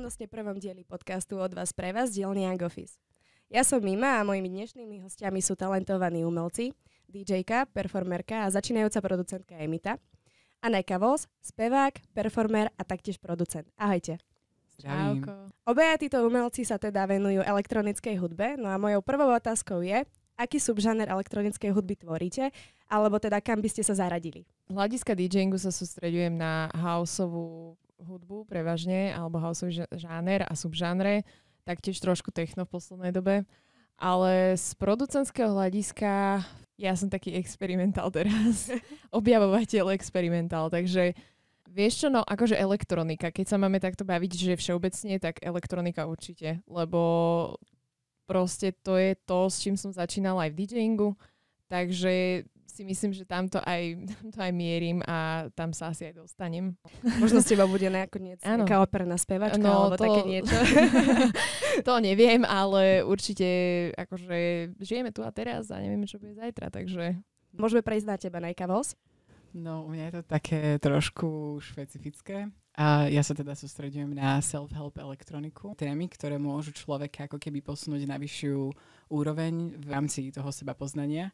slavnostne prvom dieli podcastu Od vás pre vás dielne Young Office. Ja som Mima a mojimi dnešnými hostiami sú talentovaní umelci, DJ-ka, performerka a začínajúca producentka Emita a Nejka Vos, spevák, performer a taktiež producent. Ahojte. Čauko. Obaja títo umelci sa teda venujú elektronickej hudbe, no a mojou prvou otázkou je, aký subžáner elektronickej hudby tvoríte, alebo teda kam by ste sa zaradili? Z hľadiska DJingu sa sústreďujem na houseovú hudbu prevažne, alebo houseový žáner a subžánre, taktiež trošku techno v poslednej dobe. Ale z producentského hľadiska ja som taký experimentál teraz, objavovateľ experimentál, takže vieš čo, no akože elektronika, keď sa máme takto baviť, že všeobecne, tak elektronika určite, lebo proste to je to, s čím som začínala aj v DJingu, takže si myslím, že tamto aj mierim a tam sa asi aj dostanem. Možno z teba bude nakoniec nejaká operná spevačka alebo také niečo. To neviem, ale určite akože žijeme tu a teraz a nevieme, čo bude zajtra, takže... Môžeme prejsť na teba, Nejka Vos? No, u mňa je to také trošku špecifické. A ja sa teda sústreďujem na self-help elektroniku. Témy, ktoré môžu človeka ako keby posunúť na vyššiu úroveň v rámci toho seba poznania.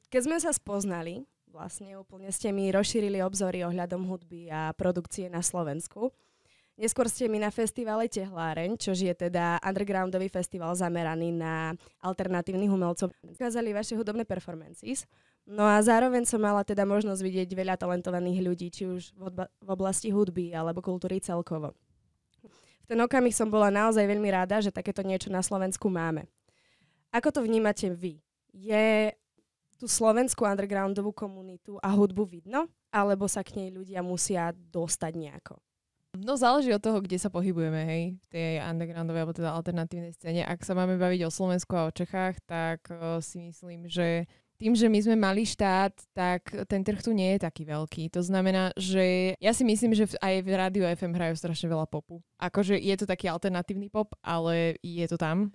Keď sme sa spoznali, vlastne úplne ste mi rozšírili obzory ohľadom hudby a produkcie na Slovensku. Neskôr ste mi na festivale Tehláreň, čo je teda undergroundový festival zameraný na alternatívnych umelcov, ukázali vaše hudobné performances. No a zároveň som mala teda možnosť vidieť veľa talentovaných ľudí, či už v oblasti hudby alebo kultúry celkovo. V ten okamih som bola naozaj veľmi rada, že takéto niečo na Slovensku máme. Ako to vnímate vy? Je tú slovenskú undergroundovú komunitu a hudbu vidno? Alebo sa k nej ľudia musia dostať nejako? No záleží od toho, kde sa pohybujeme, hej, v tej undergroundovej alebo teda alternatívnej scéne. Ak sa máme baviť o Slovensku a o Čechách, tak si myslím, že tým, že my sme malý štát, tak ten trh tu nie je taký veľký. To znamená, že ja si myslím, že aj v Rádiu FM hrajú strašne veľa popu. Akože je to taký alternatívny pop, ale je to tam.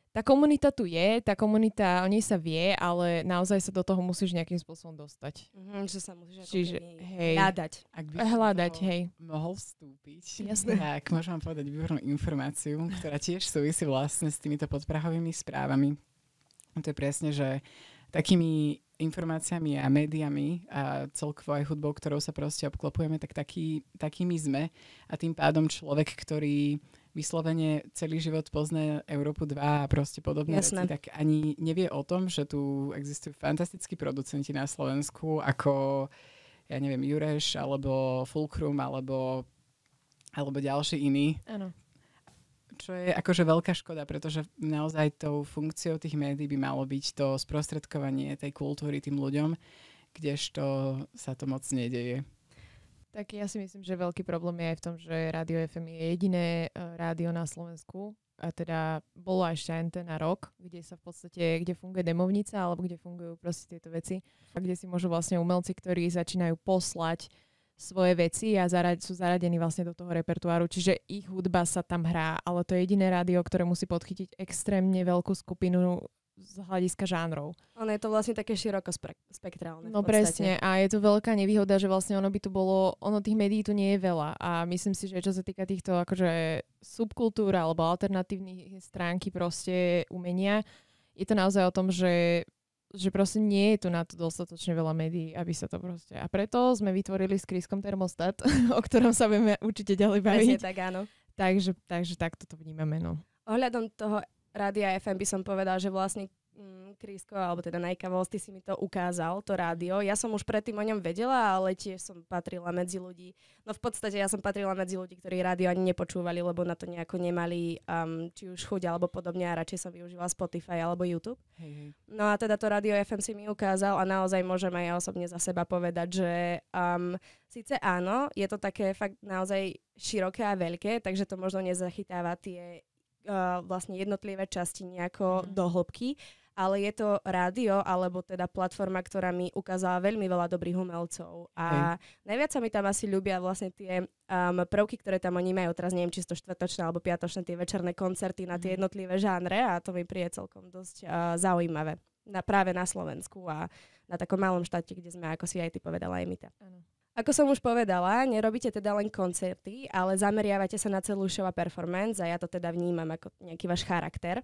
Tá komunita tu je, o nej sa vie, ale naozaj sa do toho musíš nejakým spôsobom dostať. Že sa musíš hľadať. Ak by hľadať, hej. Mohol vstúpiť. Jasné. Tak môžem vám povedať výbornú informáciu, ktorá tiež súvisí vlastne s týmito podprahovými správami. To je presne, že takými informáciami a médiami a celkovo aj hudbou, ktorou sa proste obklopujeme, tak takými sme. A tým pádom človek, ktorý vyslovene celý život pozná Európu 2 a proste podobné veci, tak ani nevie o tom, že tu existujú fantastickí producenti na Slovensku, ako, ja neviem, Jureš, alebo Fulcrum, alebo ďalší iní. Áno. Čo je akože veľká škoda, pretože naozaj tou funkciou tých médií by malo byť to sprostredkovanie tej kultúry tým ľuďom, kdežto sa to moc nedeje. Tak ja si myslím, že veľký problém je aj v tom, že Rádio FM je jediné rádio na Slovensku a teda bolo ešte Antena Rock, kde sa v podstate, kde funguje demovnica alebo kde fungujú proste tieto veci a kde si môžu vlastne umelci, ktorí začínajú poslať svoje veci a sú zaradení vlastne do toho repertoáru, čiže ich hudba sa tam hrá, ale to je jediné rádio, ktoré musí podchytiť extrémne veľkú skupinu z hľadiska žánrov. Ono je to vlastne také široko spektrálne. No presne, a je to veľká nevýhoda, že vlastne tých médií tu nie je veľa a myslím si, že čo sa týka týchto akože subkultúr alebo alternatívnych stránky proste umenia, je to naozaj o tom, že proste nie je tu na to dostatočne veľa médií, aby sa to proste... A preto sme vytvorili s Kriskom termostat, o ktorom sa budeme určite ďalej baviť. Presne tak, áno. Takže takto to vnímame, no. Ohľadom toho Rádia FM by som povedal, že vlastne Krisko, alebo teda Nejka Vos, ty si mi to ukázal, to rádio. Ja som už predtým o ňom vedela, ale tiež som patrila medzi ľudí. No v podstate ja som patrila medzi ľudí, ktorí rádio ani nepočúvali, lebo na to nejako nemali či už chuť alebo podobne a radšej som využila Spotify alebo YouTube. Hej. No a teda to Rádio FM si mi ukázal a naozaj môžem aj ja osobne za seba povedať, že síce áno, je to také fakt naozaj široké a veľké, takže to možno nezachytáva tie vlastne jednotlivé časti nejako do hĺbky, ale je to rádio, alebo teda platforma, ktorá mi ukázala veľmi veľa dobrých umelcov. A najviac sa mi tam asi ľúbia vlastne tie prvky, ktoré tam oni majú. Teraz neviem, či to štvrtočné alebo piatočné tie večerné koncerty na tie jednotlivé žánre a to mi príde celkom dosť zaujímavé. Práve na Slovensku a na takom malom štáte, kde sme, ako si aj ty povedala, Emita. Áno. Ako som už povedala, nerobíte teda len koncerty, ale zameriavate sa na celú show a performance a ja to teda vnímam ako nejaký váš charakter.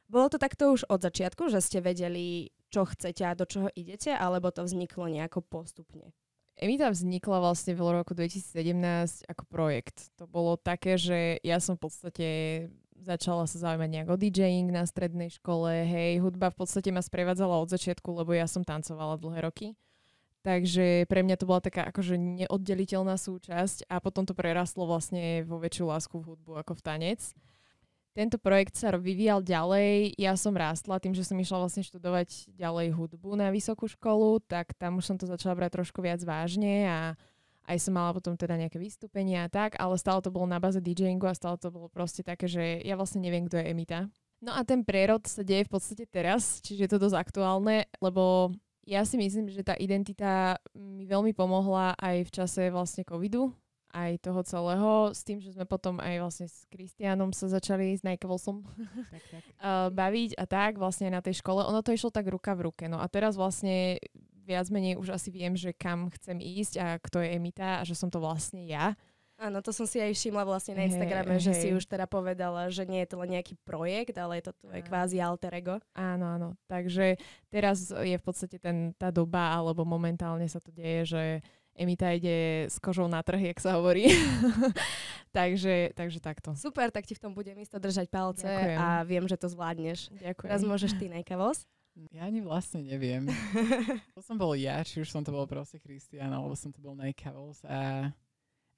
Bolo to takto už od začiatku, že ste vedeli, čo chcete a do čoho idete, alebo to vzniklo nejako postupne? Emita vznikla vlastne v roku 2017 ako projekt. To bolo také, že ja som v podstate začala sa zaujímať nejak o DJing na strednej škole. Hej, hudba v podstate ma sprevádzala od začiatku, lebo ja som tancovala dlhé roky. Takže pre mňa to bola taká akože neoddeliteľná súčasť a potom to prerastlo vlastne vo väčšiu lásku v hudbu ako v tanec. Tento projekt sa vyvíjal ďalej. Ja som rástla tým, že som išla vlastne študovať ďalej hudbu na vysokú školu, tak tam už som to začala brať trošku viac vážne a aj som mala potom teda nejaké vystúpenia a tak, ale stále to bolo na báze DJingu a stále to bolo proste také, že ja vlastne neviem, kto je Emita. No a ten prerod sa deje v podstate teraz, čiže je to dosť aktuálne, lebo ja si myslím, že tá identita mi veľmi pomohla aj v čase vlastne covidu, aj toho celého, s tým, že sme potom aj vlastne s Kristiánom sa začali, s Najkavolsom baviť a tak vlastne na tej škole. Ono to išlo tak ruka v ruke. No a teraz vlastne viac menej už asi viem, že kam chcem ísť a kto je Emita a že som to vlastne ja. Áno, to som si aj všimla vlastne na Instagrame, že si už teda povedala, že nie je to len nejaký projekt, ale je to tvoje kvázi alter ego. Áno, áno. Takže teraz je v podstate tá doba, alebo momentálne sa to deje, že Emita ide s kožou na trh, jak sa hovorí. takže takto. Super, tak ti v tom budem isto držať palce. Ďakujem. A viem, že to zvládneš. Ďakujem. Teraz môžeš ty, Najkavos. Ja ani vlastne neviem. To som bol ja, či už som to bol proste Kristián, alebo som to bol Najkavos a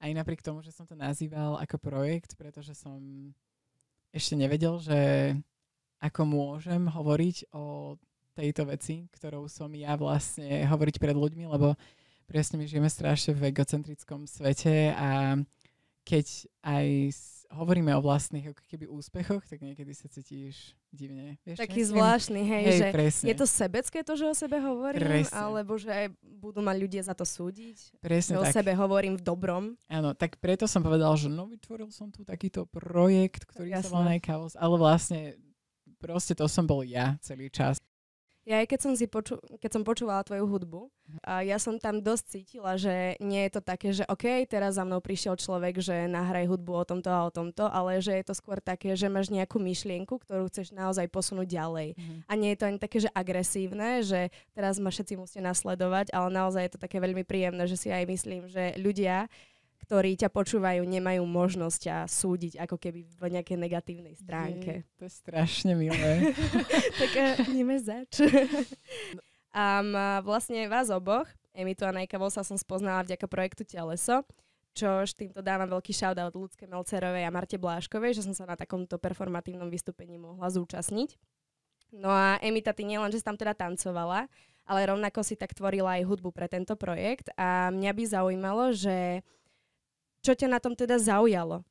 aj napriek tomu, že som to nazýval ako projekt, pretože som ešte nevedel, že ako môžem hovoriť o tejto veci, ktorou som ja vlastne hovoriť pred ľuďmi, lebo presne my žijeme strašne v egocentrickom svete a keď aj hovoríme o vlastných ako keby úspechoch, tak niekedy sa cítiš divne. Vieš, taký zvláštny, hej, že presne. Je to sebecké to, že o sebe hovorím, presne. Alebo že aj budú ma ľudia za to súdiť. Presne že tak. O sebe hovorím v dobrom. Áno, tak preto som povedal, že vytvoril som tu takýto projekt, ktorý sa volá Najkavos, ale vlastne proste to som bol ja celý čas. Ja aj keď som počúvala tvoju hudbu, ja som tam dosť cítila, že nie je to také, že OK, teraz za mnou prišiel človek, že nahraj hudbu o tomto a o tomto, ale že je to skôr také, že máš nejakú myšlienku, ktorú chceš naozaj posunúť ďalej. A nie je to ani také, že agresívne, že teraz ma všetci musíte nasledovať, ale naozaj je to také veľmi príjemné, že si aj myslím, že ľudia, ktorí ťa počúvajú, nemajú možnosť ťa súdiť ako keby v nejakej negatívnej stránke. To je strašne milé. Tak ideme zač. Vlastne vás oboch, Emitu a Najkavosa, som spoznala vďaka projektu Teleso, čož týmto dávam veľký shoutout Ľudske Melcerovej a Marte Bláškovej, že som sa na takomto performatívnom vystúpení mohla zúčastniť. No a Emita, ty nielen, že si tam teda tancovala, ale rovnako si tak tvorila aj hudbu pre tento projekt a mňa by zaujímalo, že čo ťa na tom teda zaujalo?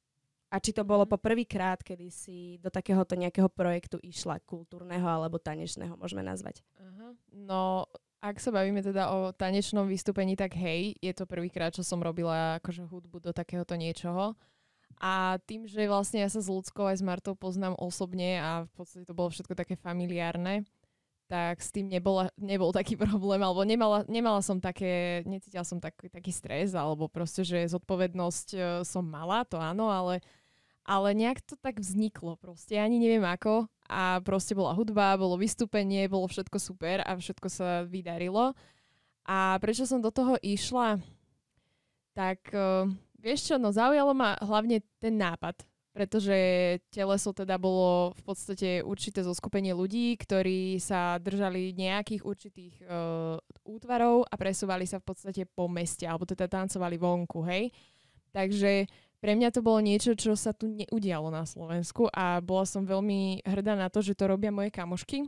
A či to bolo po prvýkrát, kedy si do takéhoto nejakého projektu išla, kultúrneho alebo tanečného, môžeme nazvať? No, ak sa bavíme teda o tanečnom vystúpení, tak hej, je to prvýkrát, čo som robila akože hudbu do takéhoto niečoho. A tým, že vlastne ja sa s Ľudskou aj s Martou poznám osobne a v podstate to bolo všetko také familiárne, tak s tým nebol taký problém, alebo nemala som necítila som taký stres, alebo proste, že zodpovednosť som mala, to áno, ale nejak to tak vzniklo proste, ani neviem ako a proste bola hudba, bolo vystúpenie, bolo všetko super a všetko sa vydarilo. A prečo som do toho išla? Tak vieš čo, no zaujalo ma hlavne ten nápad, pretože Teleso teda bolo v podstate určité zoskupenie ľudí, ktorí sa držali nejakých určitých útvarov a presúvali sa v podstate po meste, alebo teda tancovali vonku, hej. Takže pre mňa to bolo niečo, čo sa tu neudialo na Slovensku a bola som veľmi hrdá na to, že to robia moje kamošky.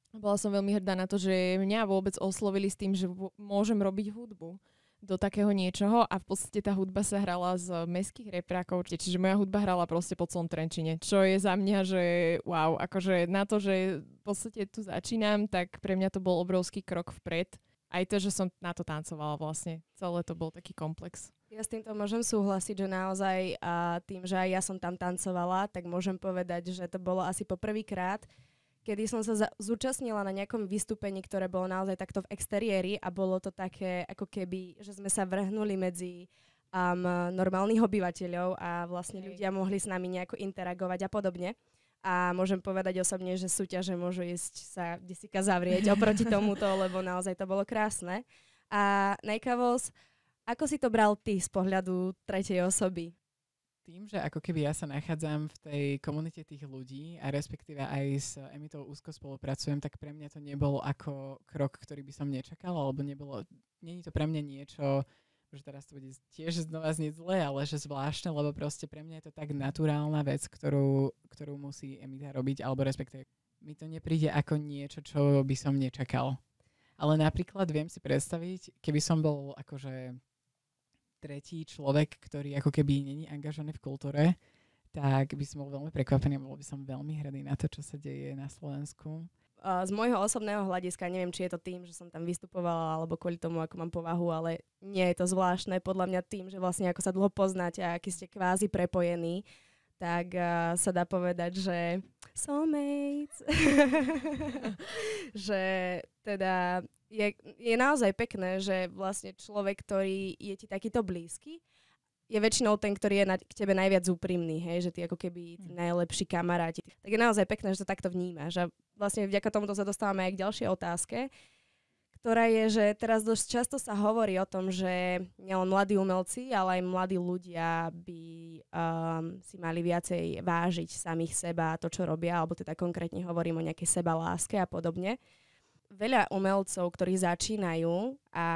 Bola som veľmi hrdá na to, že mňa vôbec oslovili s tým, že môžem robiť hudbu do takého niečoho a v podstate tá hudba sa hrala z mestských reprákov, čiže moja hudba hrala proste po celom Trenčine, čo je za mňa, že wow, akože na to, že v podstate tu začínam, tak pre mňa to bol obrovský krok vpred. Aj to, že som na to tancovala vlastne, celé to bol taký komplex. Ja s týmto môžem súhlasiť, že naozaj tým, že aj ja som tam tancovala, tak môžem povedať, že to bolo asi po prvýkrát, kedy som sa zúčastnila na nejakom vystúpení, ktoré bolo naozaj takto v exteriéri a bolo to také, ako keby, že sme sa vrhnuli medzi normálnych obyvateľov a vlastne ľudia mohli s nami nejako interagovať a podobne. A môžem povedať osobne, že súťaže môžu ísť sa kdesika zavrieť oproti tomuto, lebo naozaj to bolo krásne. A Nejkavos, ako si to bral ty z pohľadu tretej osoby? Tým, že ako keby ja sa nachádzam v tej komunite tých ľudí a respektíve aj s Emitou úzko spolupracujem, tak pre mňa to nebol ako krok, ktorý by som nečakala, alebo nie je to pre mňa niečo, že teraz to bude tiež znova znieť zle, ale že zvláštne, lebo proste pre mňa je to tak naturálna vec, ktorú musí Emita robiť, alebo respektíve mi to nepríde ako niečo, čo by som nečakal. Ale napríklad viem si predstaviť, keby som bol akože tretí človek, ktorý ako keby není angažovaný v kultúre, tak by som bol veľmi prekvapený a bol by som veľmi hrdý na to, čo sa deje na Slovensku. Z môjho osobného hľadiska, neviem, či je to tým, že som tam vystupovala, alebo kvôli tomu, ako mám povahu, ale nie je to zvláštne. Podľa mňa tým, že vlastne ako sa dlho poznáte a aký ste kvázi prepojení, tak sa dá povedať, že soulmates. Že teda je naozaj pekné, že vlastne človek, ktorý je ti takýto blízky, je väčšinou ten, ktorý je k tebe najviac úprimný, hej, že ty ako keby tí najlepší kamaráti. Tak je naozaj pekné, že to takto vnímaš. A vlastne vďaka tomuto sa dostávame aj k ďalšej otázke, ktorá je, že teraz dosť často sa hovorí o tom, že nielen mladí umelci, ale aj mladí ľudia by si mali viacej vážiť samých seba a to, čo robia, alebo teda konkrétne hovorím o nejakej sebaláske a podobne. Veľa umelcov, ktorí začínajú a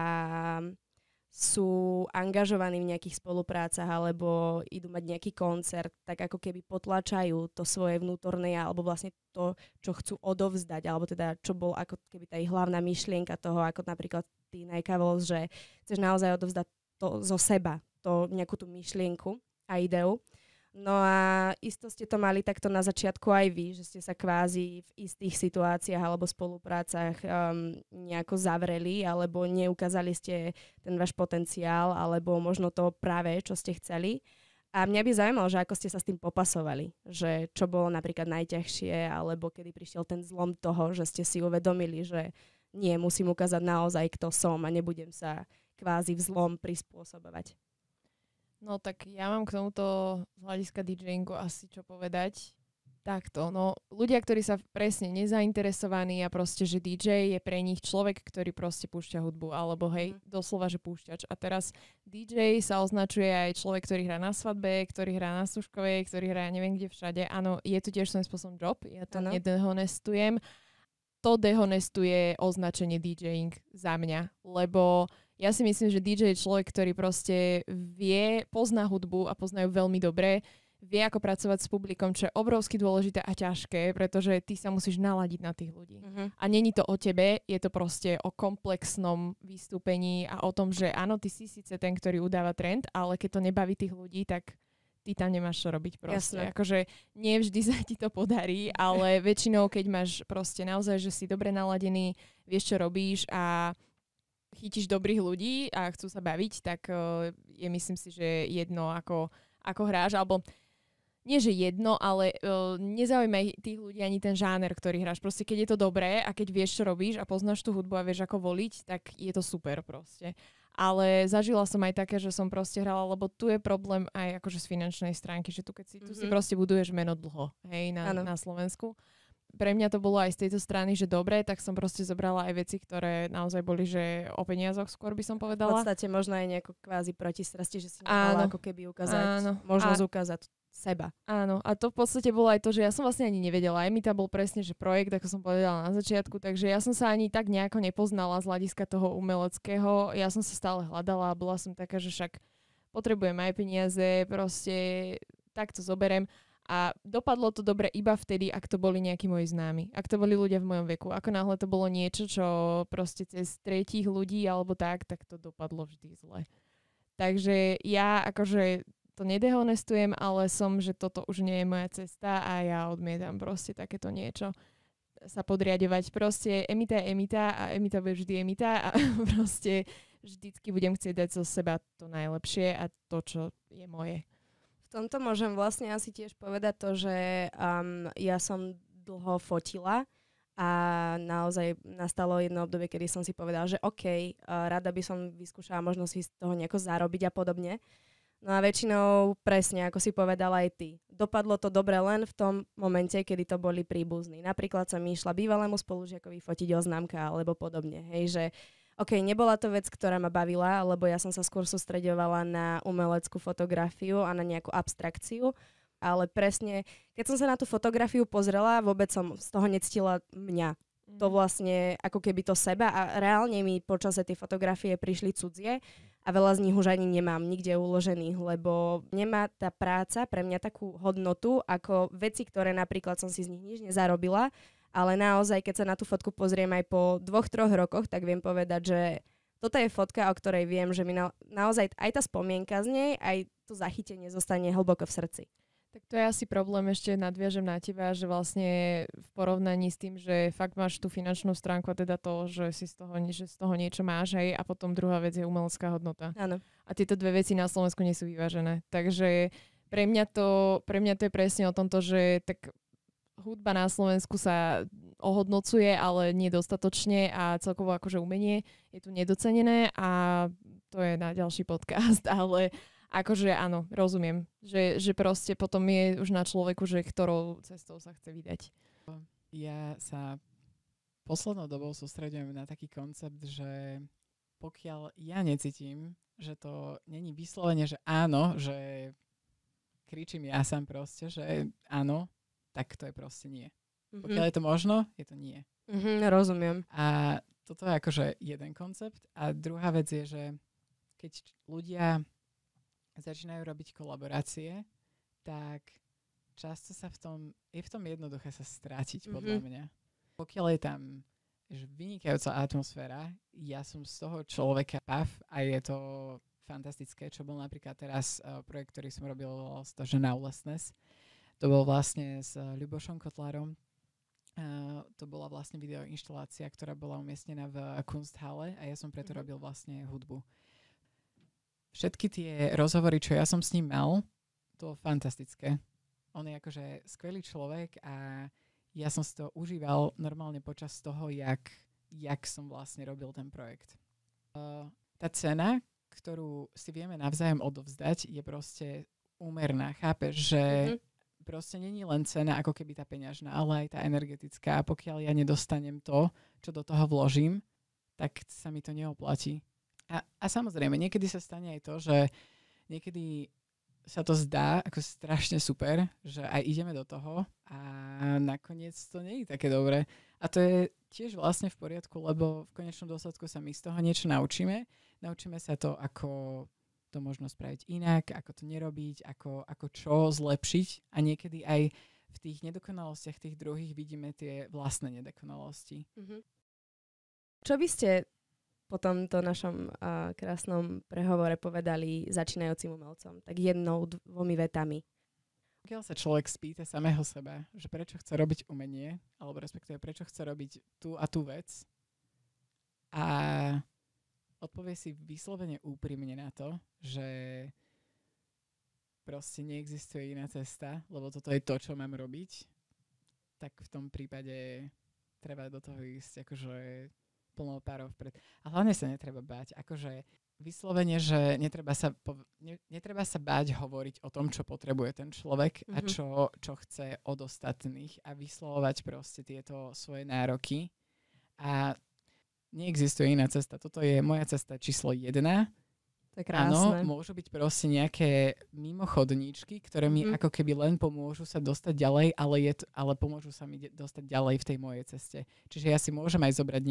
sú angažovaní v nejakých spoluprácach alebo idú mať nejaký koncert, tak ako keby potlačajú to svoje vnútorné alebo vlastne to, čo chcú odovzdať, alebo teda čo bol ako keby tá ich hlavná myšlienka toho, ako napríklad ty Nejkavos, že chceš naozaj odovzdať to zo seba, to nejakú tú myšlienku a ideu. No a isto ste to mali takto na začiatku aj vy, že ste sa kvázi v istých situáciách alebo spoluprácach nejako zavreli, alebo neukázali ste ten váš potenciál, alebo možno to práve, čo ste chceli. A mňa by zaujímalo, že ako ste sa s tým popasovali, že čo bolo napríklad najťažšie, alebo kedy prišiel ten zlom toho, že ste si uvedomili, že nie, musím ukázať naozaj, kto som a nebudem sa kvázi v zlom prispôsobovať. No tak ja mám k tomuto z hľadiska DJingu asi čo povedať. Takto, no ľudia, ktorí sa presne nezainteresovaní a proste, že DJ je pre nich človek, ktorý proste púšťa hudbu, alebo hej, doslova, že púšťač. A teraz DJ sa označuje aj človek, ktorý hrá na svadbe, ktorý hrá na Stužkovej, ktorý hrá neviem kde všade. Áno, je to tiež svojím spôsobom job, ja to nedehonestujem. To dehonestuje označenie DJing za mňa, lebo ja si myslím, že DJ je človek, ktorý proste pozná hudbu a pozná ju veľmi dobre, vie ako pracovať s publikom, čo je obrovsky dôležité a ťažké, pretože ty sa musíš naladiť na tých ľudí. A není to o tebe, je to proste o komplexnom vystúpení a o tom, že áno, ty si síce ten, ktorý udáva trend, ale keď to nebaví tých ľudí, tak ty tam nemáš čo robiť proste. Jasne. Akože nie vždy sa ti to podarí, ale väčšinou, keď máš proste naozaj, že si dobre naladený, vieš, čo robíš a chytíš dobrých ľudí a chcú sa baviť, tak je myslím si, že jedno ako hráš, alebo nie, že jedno, ale nezaujímaj tých ľudí ani ten žáner, ktorý hráš. Proste keď je to dobré a keď vieš, čo robíš a poznáš tú hudbu a vieš, ako voliť, tak je to super proste. Ale zažila som aj také, že som proste hrala, lebo tu je problém aj akože z finančnej stránky, že tu keď si, tu si proste buduješ meno dlho, hej, na Slovensku. Pre mňa to bolo aj z tejto strany, že dobre, tak som proste zobrala aj veci, ktoré naozaj boli, že o peniazoch skôr by som povedala. V podstate možno aj nejako kvázi protistrasti, že si nemala ako keby ukázať, možnosť ukázať seba. Áno, a to v podstate bolo aj to, že ja som vlastne ani nevedela. Emita bol presne, že projekt, ako som povedala na začiatku, takže ja som sa ani tak nejako nepoznala z hľadiska toho umeleckého. Ja som sa stále hľadala a bola som taká, že však potrebujem aj peniaze, proste tak to zoberiem. A dopadlo to dobre iba vtedy, ak to boli nejakí moji známi. Ak to boli ľudia v mojom veku. Ako náhle to bolo niečo, čo proste cez tretích ľudí alebo tak to dopadlo vždy zle. Takže ja akože to nedehonestujem, ale že toto už nie je moja cesta a ja odmietam proste takéto niečo sa podriadovať. Proste Emita je Emita a Emita bude vždy Emita a proste vždycky budem chcieť dať zo seba to najlepšie a to, čo je moje. V tomto môžem vlastne asi tiež povedať to, že ja som dlho fotila A naozaj nastalo jedno obdobie, kedy som si povedala, že OK, rada by som vyskúšala možno si z toho nejako zarobiť a podobne. No a väčšinou presne, ako si povedala aj ty. Dopadlo to dobre len v tom momente, kedy to boli príbuzní. Napríklad som išla bývalému spolužiakovi fotiť oznámka alebo podobne. Hej, že OK, nebola to vec, ktorá ma bavila, lebo ja som sa skôr sústreďovala na umeleckú fotografiu a na nejakú abstrakciu. Ale presne, keď som sa na tú fotografiu pozrela, vôbec som z toho necítila mňa. To vlastne ako keby to seba a reálne mi počas tej fotografie prišli cudzie a veľa z nich už ani nemám nikde uložených, lebo nemá tá práca pre mňa takú hodnotu ako veci, ktoré napríklad som si z nich nič nezarobila, ale naozaj, keď sa na tú fotku pozriem aj po 2-3 rokoch, tak viem povedať, že toto je fotka, o ktorej viem, že mi naozaj aj tá spomienka z nej, aj to zachytenie zostane hlboko v srdci. Tak to je asi problém, ešte nadviažem na teba, že vlastne v porovnaní s tým, že fakt máš tú finančnú stránku a teda to, že si z toho niečo máš, hej, a potom druhá vec je umelecká hodnota. Áno. A tieto dve veci na Slovensku nie sú vyvážené. Takže pre mňa to je presne o tomto, že tak hudba na Slovensku sa ohodnocuje, ale nedostatočne a celkovo akože umenie je tu nedocenené a to je na ďalší podcast, ale akože áno, rozumiem, že proste potom je už na človeku, že ktorou cestou sa chce vydať. Ja sa poslednou dobou sústredujem na taký koncept, že pokiaľ ja necítim, že to není vyslovene, že áno, že kričím ja sám proste, že áno, tak to je proste nie. Pokiaľ je to možno, je to nie. Rozumiem. A toto je akože jeden koncept. A druhá vec je, že keď ľudia začínajú robiť kolaborácie, tak často sa je v tom jednoduché sa strátiť, podľa mňa. Pokiaľ je tam vynikajúca atmosféra, ja som z toho človeka pav a je to fantastické, čo bol napríklad teraz projekt, ktorý som robil, že Naulessness. To bol vlastne s Ľubošom Kotlárom. To bola vlastne videoinštalácia, ktorá bola umiestnená v Kunsthalle a ja som preto robil vlastne hudbu. Všetky tie rozhovory, čo ja som s ním mal, to bolo fantastické. On je akože skvelý človek a ja som si to užíval normálne počas toho, jak som vlastne robil ten projekt. Tá cena, ktorú si vieme navzájom odovzdať, je proste úmerná. Chápeš, že proste není len cena ako keby tá peňažná, ale aj tá energetická. A pokiaľ ja nedostanem to, čo do toho vložím, tak sa mi to neoplatí. A samozrejme, niekedy sa stane aj to, že niekedy sa to zdá ako strašne super, že aj ideme do toho a nakoniec to nie je také dobré. A to je tiež vlastne v poriadku, lebo v konečnom dôsledku sa my z toho niečo naučíme. Naučíme sa to, ako to možno spraviť inak, ako to nerobiť, ako čo zlepšiť. A niekedy aj v tých nedokonalostiach tých druhých vidíme tie vlastné nedokonalosti. Čo by ste po tomto našom krásnom prehovore povedali začínajúcim umelcom? Tak 1-2 vetami. Pokiaľ sa človek spýta samého seba, že prečo chce robiť umenie, alebo respektíve prečo chce robiť tú a tú vec a odpovie si vyslovene úprimne na to, že proste neexistuje iná cesta, lebo toto je to, čo mám robiť, tak v tom prípade treba do toho ísť akože plnou párov vpred. A hlavne sa netreba báť. Akože vyslovene, že netreba sa báť hovoriť o tom, čo potrebuje ten človek a čo chce od ostatných a vyslovovať proste tieto svoje nároky. A neexistuje iná cesta. Toto je moja cesta číslo 1. To je krásne. Áno, môžu byť proste nejaké mimochodníčky, ktoré mi ako keby len pomôžu sa dostať ďalej, ale pomôžu sa mi dostať ďalej v tej mojej ceste. Čiže ja si môžem aj zobrať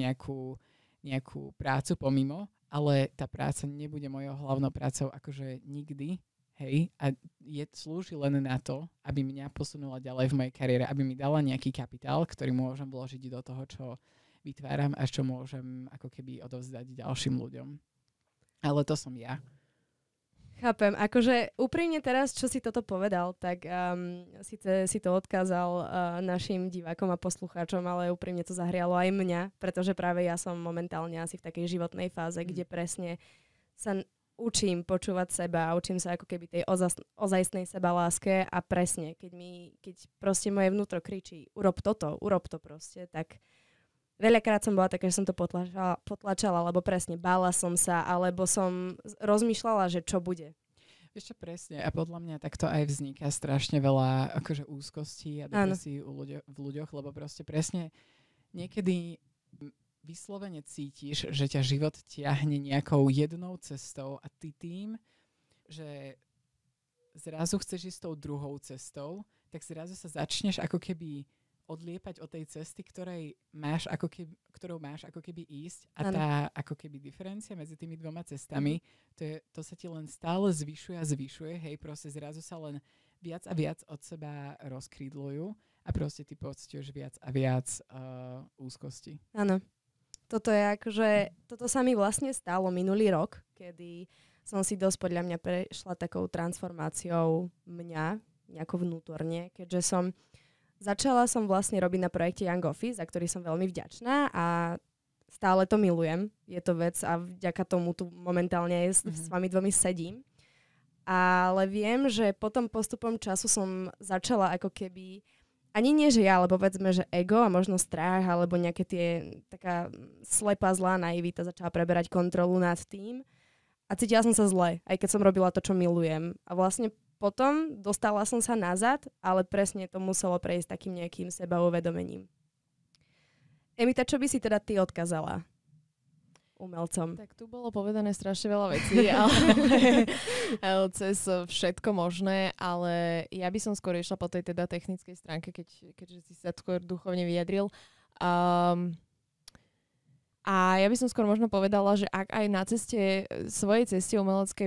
nejakú prácu pomimo, ale tá práca nebude mojou hlavnou prácou akože nikdy, hej, a slúži len na to, aby mňa posunula ďalej v mojej kariére, aby mi dala nejaký kapitál, ktorý môžem vložiť do toho, čo vytváram a čo môžem ako keby odovzdať ďalším ľuďom. Ale to som ja. Chápem. Akože úprimne teraz, čo si toto povedal, tak síce si to odkázal našim divákom a poslucháčom, ale úprimne to zahrialo aj mňa, pretože práve ja som momentálne asi v takej životnej fáze, kde presne sa učím počúvať seba a učím sa ako keby tej ozajstnej sebaláske a presne, keď proste moje vnútro kričí, urob to proste, tak Veľakrát som bola taká, že som to potlačala, lebo presne bála som sa, alebo som rozmýšľala, že čo bude. Vieš čo, presne. A podľa mňa takto aj vzniká strašne veľa akože úzkostí a depresí v ľuďoch, lebo proste presne niekedy vyslovene cítiš, že ťa život ťahne nejakou jednou cestou a ty tým, že zrazu chceš ísť tou druhou cestou, tak zrazu sa začneš ako keby odliepať od tej cesty, ktorou máš ako keby ísť a tá ako keby diferencia medzi tými dvoma cestami, to sa ti len stále zvyšuje, hej, proste zrazu sa len viac a viac od seba rozkrídlujú a proste ty pociťuješ viac a viac úzkosti. Áno. Toto sa mi vlastne stalo minulý rok, kedy som si dosť podľa mňa prešla takou transformáciou mňa, nejako vnútorne, keďže začala som vlastne robiť na projekte Young Office, za ktorý som veľmi vďačná a stále to milujem. Je to vec a vďaka tomu tu momentálne s vami dvomi sedím. Ale viem, že potom postupom času som začala ako keby, ani nie že ja, ale povedzme, že ego a možno strach, alebo nejaké taká slepá zlá naivita začala preberať kontrolu nad tým. A cítila som sa zle, aj keď som robila to, čo milujem. A vlastne potom dostala som sa nazad, ale presne to muselo prejsť takým nejakým sebauvedomením. Emita, čo by si teda ty odkazala umelcom? Tak tu bolo povedané strašne veľa vecí, ale cez všetko možné, ale ja by som skôr išla po tej teda technickej stránke, keďže si sa skôr duchovne vyjadril. A ja by som skôr možno povedala, že ak aj na svojej ceste umeleckej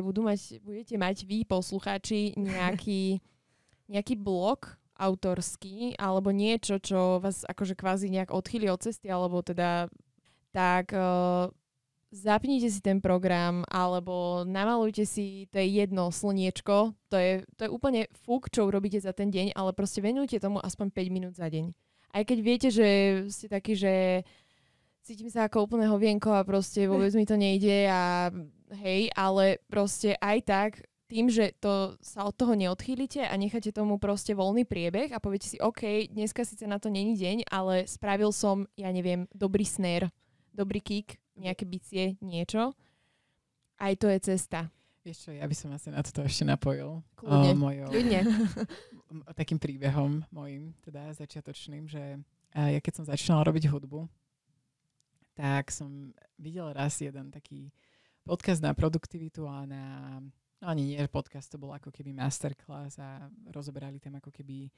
budete mať vy, poslucháči, nejaký blog autorský, alebo niečo, čo vás akože kvázi nejak odchýli od cesty, alebo teda tak zapnite si ten program, alebo namalujte si, to je jedno slniečko, to je úplne fuk, čo urobíte za ten deň, ale proste venujte tomu aspoň 5 minút za deň. Aj keď viete, že ste takí, že cítim sa ako úplne hovienko a proste vôbec mi to nejde a hej, ale proste aj tak, tým, že sa od toho neodchýlite a necháte tomu proste voľný priebeh a poviete si, OK, dneska síce na to není deň, ale spravil som, ja neviem, dobrý snare, dobrý kick, nejaké bicie, niečo. Aj to je cesta. Vieš čo, ja by som asi na toto ešte napojil. Kľudne. Takým príbehom mojim, teda začiatočným, že ja keď som začínala robiť hudbu, tak som videla raz jeden taký podcast na produktivitu a ani nie podcast, to bol ako keby masterclass a rozoberali tam ako keby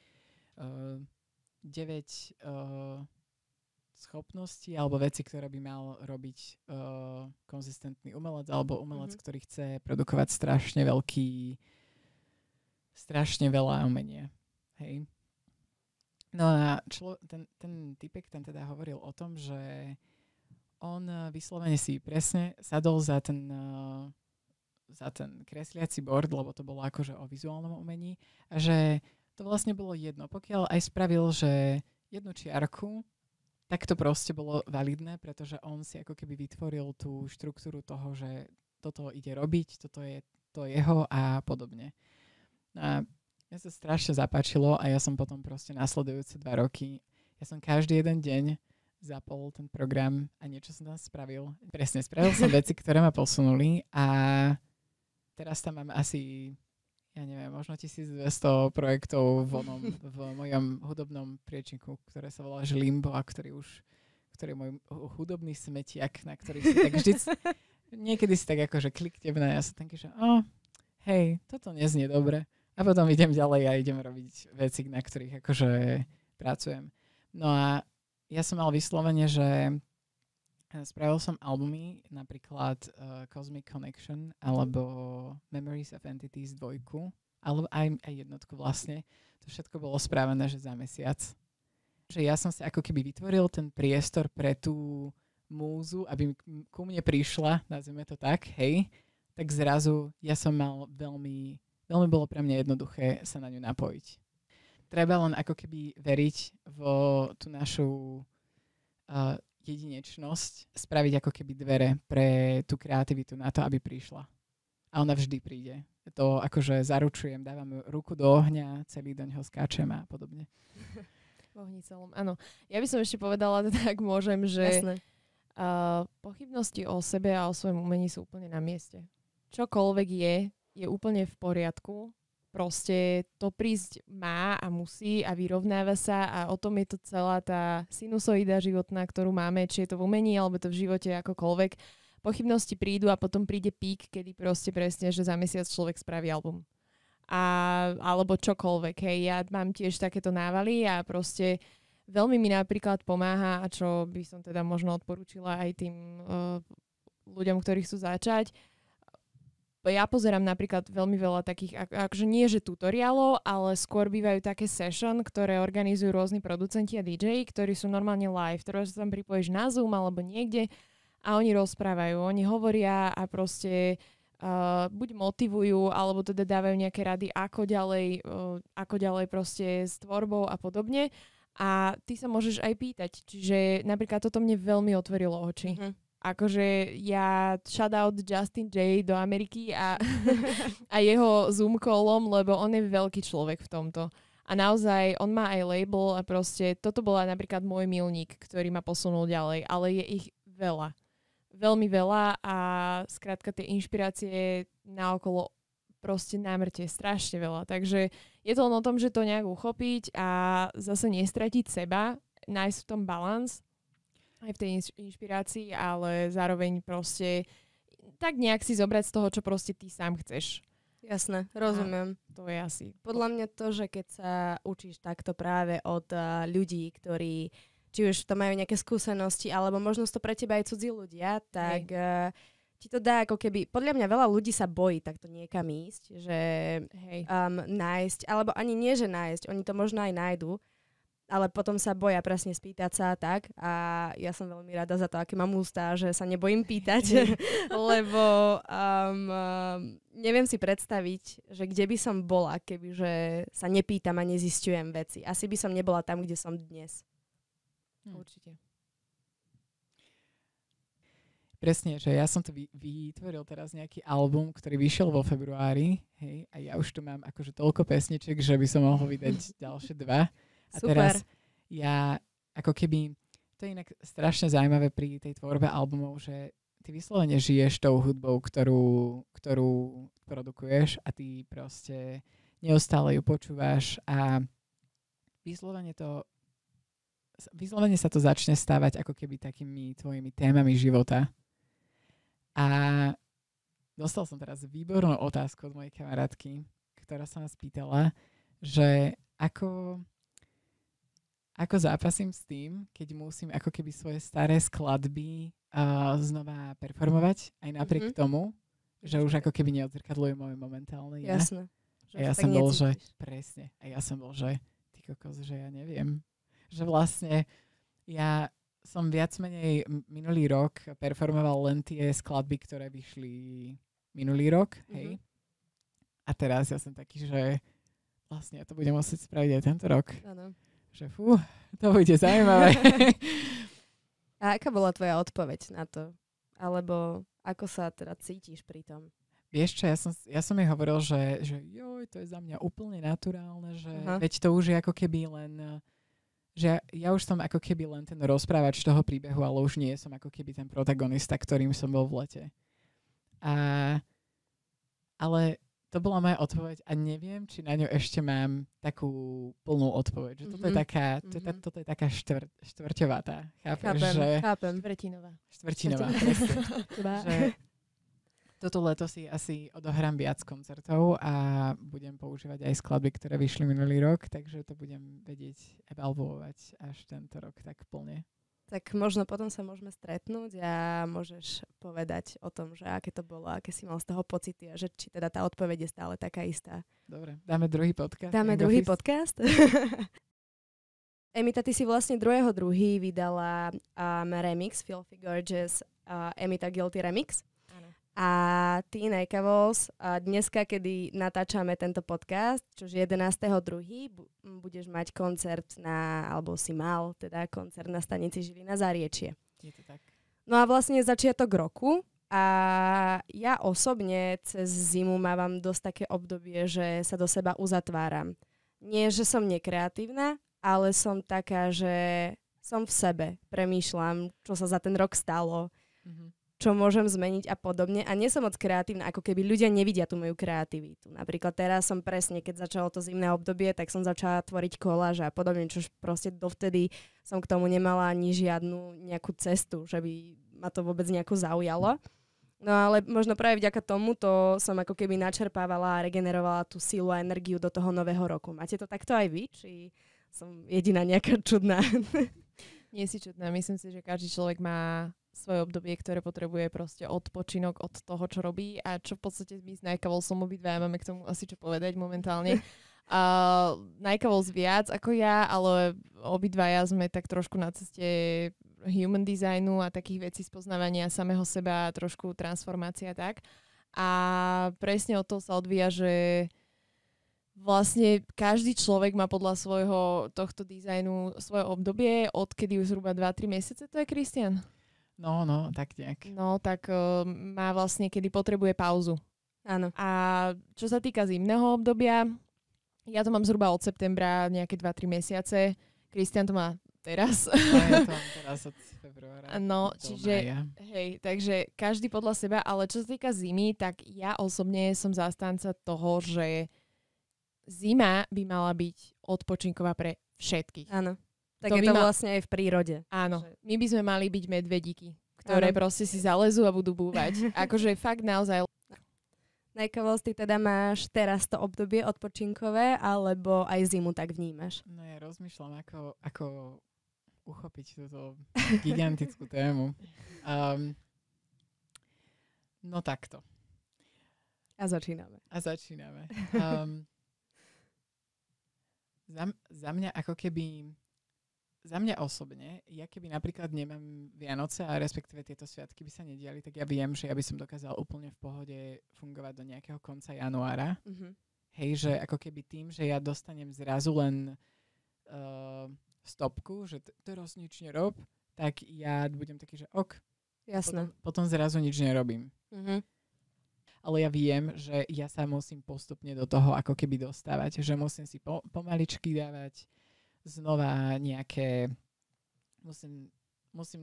9 schopností alebo veci, ktoré by mal robiť konzistentný umelec alebo umelec, ktorý chce produkovať strašne veľa umenia. Hej. No a ten typek tam teda hovoril o tom, že on vyslovene si presne sadol za ten kresliaci board, lebo to bolo akože o vizuálnom umení a že to vlastne bolo jedno. Pokiaľ aj spravil, že jednu čiarku, tak to proste bolo validné, pretože on si ako keby vytvoril tú štruktúru toho, že toto ide robiť, toto je to jeho a podobne. A mňa sa strašne zapáčilo a ja som potom proste nasledujúce 2 roky, ja som každý jeden deň zapol ten program a niečo som tam spravil. Presne, spravil som veci, ktoré ma posunuli a teraz tam mám asi, ja neviem, možno 1200 projektov v mojom hudobnom priečinku, ktoré sa volá Limbo a ktorý je môj hudobný smetiak, na ktorý si tak vždy niekedy si tak akože kliknem a ja som taký, že hej, toto neznie dobre. A potom idem ďalej a idem robiť veci, na ktorých akože pracujem. No a ja som mal vyslovene, že spravil som albumy, napríklad Cosmic Connection alebo Memories of Entities 2, alebo aj jednotku vlastne. To všetko bolo spravené, že za mesiac. Že ja som si ako keby vytvoril ten priestor pre tú múzu, aby ku mne prišla, nazvime to tak, hej, tak zrazu ja som mal veľmi bolo pre mňa jednoduché sa na ňu napojiť. Treba len ako keby veriť v tú našu jedinečnosť, spraviť ako keby dvere pre tú kreativitu na to, aby prišla. A ona vždy príde. To akože zaručujem, dávam ruku do ohňa, celý do ňoho skáčem a podobne. Ohnicelom, áno. Ja by som ešte povedala, teda, ak môžem, že pochybnosti o sebe a o svojom umení sú úplne na mieste. Čokoľvek je úplne v poriadku. Proste to prísť má a musí a vyrovnáva sa a o tom je to celá tá sinusoida životná, ktorú máme, či je to v umení alebo to v živote akokoľvek. Pochybnosti prídu a potom príde pík, kedy proste presne, že za mesiac človek spraví album. Alebo čokoľvek. Hej. Ja mám tiež takéto návaly a proste veľmi mi napríklad pomáha, a čo by som teda možno odporúčila aj tým ľuďom, ktorí chcú začať. Ja pozerám napríklad veľmi veľa takých, akože nie že tutoriálov, ale skôr bývajú také session, ktoré organizujú rôzni producenti a DJ, ktorí sú normálne live, ktoré sa tam pripojíš na Zoom alebo niekde a oni rozprávajú, oni hovoria a proste buď motivujú, alebo teda dávajú nejaké rady, ako ďalej proste s tvorbou a podobne. A ty sa môžeš aj pýtať. Čiže napríklad toto mne veľmi otvorilo oči. Akože ja shoutout Justin J do Ameriky a jeho Zoom callom, lebo on je veľký človek v tomto. A naozaj, on má aj label a proste toto bola napríklad môj milník, ktorý ma posunul ďalej. Ale je ich veľa. Veľmi veľa a skrátka tie inšpirácie naokolo proste námrte strašne veľa. Takže je to len o tom, že to nejak uchopiť a zase nestratiť seba, nájsť v tom balans aj v tej inšpirácii, ale zároveň proste tak nejak si zobrať z toho, čo proste ty sám chceš. Jasné, rozumiem. A to je asi. Podľa mňa to, že keď sa učíš takto práve od ľudí, ktorí či už to majú nejaké skúsenosti, alebo možno to pre teba aj cudzí ľudia, tak ti to dá ako keby, podľa mňa veľa ľudí sa bojí takto niekam ísť, že nájsť, alebo ani nie, že nájsť, oni to možno aj nájdu, ale potom sa boja presne spýtať sa a tak a ja som veľmi rada za to, aké mám ústa, že sa nebojím pýtať, lebo neviem si predstaviť, že kde by som bola, kebyže sa nepýtam a nezisťujem veci. Asi by som nebola tam, kde som dnes. Určite. Presne, že ja som tu vytvoril teraz nejaký album, ktorý vyšiel vo februári, hej, a ja už tu mám akože toľko pesniček, že by som mohol vydať ďalšie 2. A super. teraz ja ako keby, to je inak strašne zaujímavé pri tej tvorbe albumov, že ty vyslovene žiješ tou hudbou, ktorú produkuješ a ty proste neustále ju počúvaš a vyslovene sa to začne stávať ako keby takými tvojimi témami života. A dostal som teraz výbornú otázku od mojej kamarátky, ktorá sa ma spýtala, že ako zápasím s tým, keď musím ako keby svoje staré skladby znova performovať, aj napriek tomu, že už ako keby neodzrkadľujú moje momentálne ja. Jasné. A ja som bol, že presne. A ja som bol, že ty kokos, že ja neviem. Že vlastne ja som viac menej minulý rok performoval len tie skladby, ktoré vyšli minulý rok, hej. A teraz ja som taký, že vlastne ja to budem musieť spraviť aj tento rok. Áno. Že to bude zaujímavé. A aká bola tvoja odpoveď na to? Alebo ako sa teda cítiš pri tom? Vieš čo, ja som jej hovoril, že joj, to je za mňa úplne naturálne, že veď to už je ako keby len... že ja už som ako keby len ten rozprávač toho príbehu, ale už nie som ako keby ten protagonista, ktorým som bol v lete. Ale to bola moja odpoveď a neviem, či na ňu ešte mám takú plnú odpoveď. Že toto je taká, toto je taká štvrťovatá. Chápem. Štvrtinová. Že toto leto si asi odohrám viac koncertov a budem používať aj skladby, ktoré vyšli minulý rok, takže to budem vedieť evaluovať až tento rok tak plne. Tak možno potom sa môžeme stretnúť a môžeš povedať o tom, že aké to bolo, aké si mal z toho pocity a že či teda tá odpoveď je stále taká istá. Dobre, dáme druhý podcast. Podcast. Emita, ty si vlastne 2.2. vydala remix Filthy Gorgeous Emita Guilty Remix. A ty, Nejkavos, dneska, kedy natáčame tento podcast, čož 11.2. budeš mať koncert alebo si mal teda koncert na stanici Žilina Záriečie. Je to tak. No a vlastne začiatok roku a ja osobne cez zimu mávam dosť také obdobie, že sa do seba uzatváram. Nie, že som nekreatívna, ale som taká, že som v sebe, premýšľam, čo sa za ten rok stalo, čo môžem zmeniť a podobne. A nie som moc kreatívna, ako keby ľudia nevidia tú moju kreativitu. Napríklad teraz som presne, keď začalo to zimné obdobie, tak som začala tvoriť koláže a podobne, čo proste dovtedy som k tomu nemala ani žiadnu nejakú cestu, že by ma to vôbec nejako zaujalo. No ale možno práve vďaka tomuto som ako keby načerpávala a regenerovala tú sílu a energiu do toho nového roku. Máte to takto aj vy? Či som jediná nejaká čudná? Nie si čudná. Myslím si, že každý človek má svoje obdobie, ktoré potrebuje proste odpočinok od toho, čo robí a čo v podstate my s Najkavou som obidvaja, máme k tomu asi čo povedať momentálne. Najkavou viac ako ja, ale obidvaja sme tak trošku na ceste human designu a takých vecí spoznávania samého seba, trošku transformácia tak. A presne od toho sa odvíja, že vlastne každý človek má podľa svojho tohto dizajnu svoje obdobie, odkedy už zhruba 2-3 mesiace, to je Kristian? No, tak nejak. No, tak má vlastne, kedy potrebuje pauzu. Áno. A čo sa týka zimného obdobia, ja to mám zhruba od septembra, nejaké 2-3 mesiace. Kristian to má teraz. Ja to mám teraz od februára. No, čiže, hej, takže každý podľa seba, ale čo sa týka zimy, tak ja osobne som zástanca toho, že zima by mala byť odpočinková pre všetkých. Áno. Tak to je to vlastne aj v prírode. Áno. My by sme mali byť medvedíky, ktoré proste si zalezú a budú búvať. Akože fakt naozaj. Najkavos, ty teda máš teraz to obdobie odpočinkové, alebo aj zimu tak vnímaš? No ja rozmýšľam, ako uchopiť túto gigantickú tému. No takto. A začíname. Za mňa ako keby... Za mňa osobne, ja keby napríklad nemám Vianoce a respektíve tieto sviatky by sa nediali, tak ja viem, že ja by som dokázala úplne v pohode fungovať do nejakého konca januára. Mm-hmm. Hej, že ako keby tým, že ja dostanem zrazu len stopku, že teraz nič nerob, tak ja budem taký, že ok. Jasné. Potom zrazu nič nerobím. Mm-hmm. Ale ja viem, že ja sa musím postupne do toho ako keby dostávať, že musím si pomaličky dávať znova nejaké, musím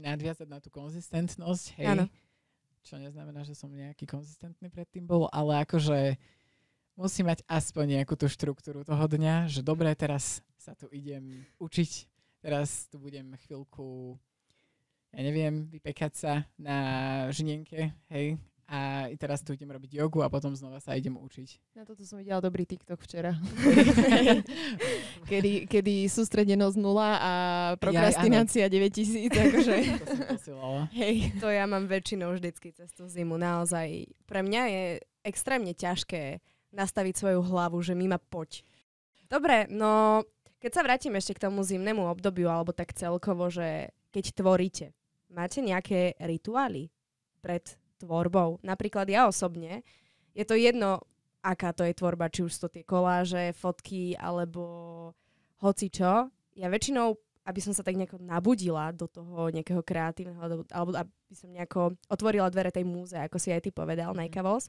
nadviazať na tú konzistentnosť, hej. Ano. Čo neznamená, že som nejaký konzistentný predtým bol, ale akože musím mať aspoň nejakú tú štruktúru toho dňa, že dobre, teraz sa tu idem učiť, teraz tu budem chvíľku, ja neviem, vypekať sa na žnienke, hej. A teraz tu idem robiť jogu a potom znova sa idem učiť. Na toto som videla dobrý TikTok včera. kedy sústredenosť 0 a prokrastinácia 9000. Akože. To som posielala. Hej, to ja mám väčšinou vždycky cez tú zimu. Naozaj pre mňa je extrémne ťažké nastaviť svoju hlavu, že mi ma poď. Dobre, no keď sa vrátim ešte k tomu zimnému obdobiu, alebo tak celkovo, že keď tvoríte, máte nejaké rituály pred tvorbou? Napríklad ja osobne, je to jedno, aká to je tvorba, či už sú to tie koláže, fotky, alebo hocičo. Ja väčšinou, aby som sa tak nejako nabudila do toho nejakého kreatívneho, alebo aby som nejako otvorila dvere tej múze, ako si aj ty povedal, Najkavos,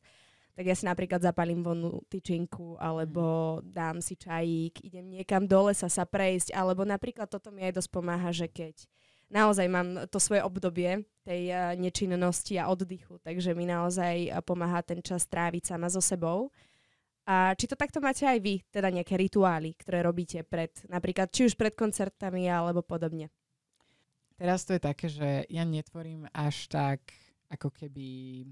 tak ja si napríklad zapalím vonnú tyčinku, alebo dám si čajík, idem niekam do lesa sa prejsť, alebo napríklad toto mi aj dosť pomáha, že keď naozaj mám to svoje obdobie tej nečinnosti a oddychu, takže mi naozaj pomáha ten čas tráviť sama so sebou. A či to takto máte aj vy, teda nejaké rituály, ktoré robíte napríklad či už pred koncertami alebo podobne? Teraz to je také, že ja netvorím až tak ako keby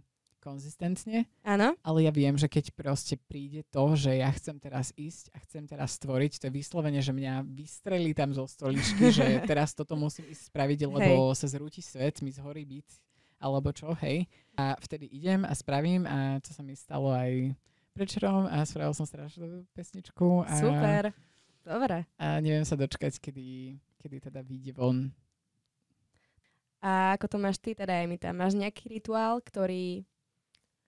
konzistentne, áno, ale ja viem, že keď proste príde to, že ja chcem teraz ísť a chcem teraz stvoriť, to je vyslovene, že mňa vystrelí tam zo stoličky, že teraz toto musím ísť spraviť, lebo sa zrúti svet, mi zhorí byt, alebo čo, hej. A vtedy idem a spravím a to sa mi stalo aj predčerom a spravil som strašnú pesničku. A, super, dobre. A neviem sa dočkať, kedy teda vyjde von. A ako to máš ty, teda Emita? Máš nejaký rituál, ktorý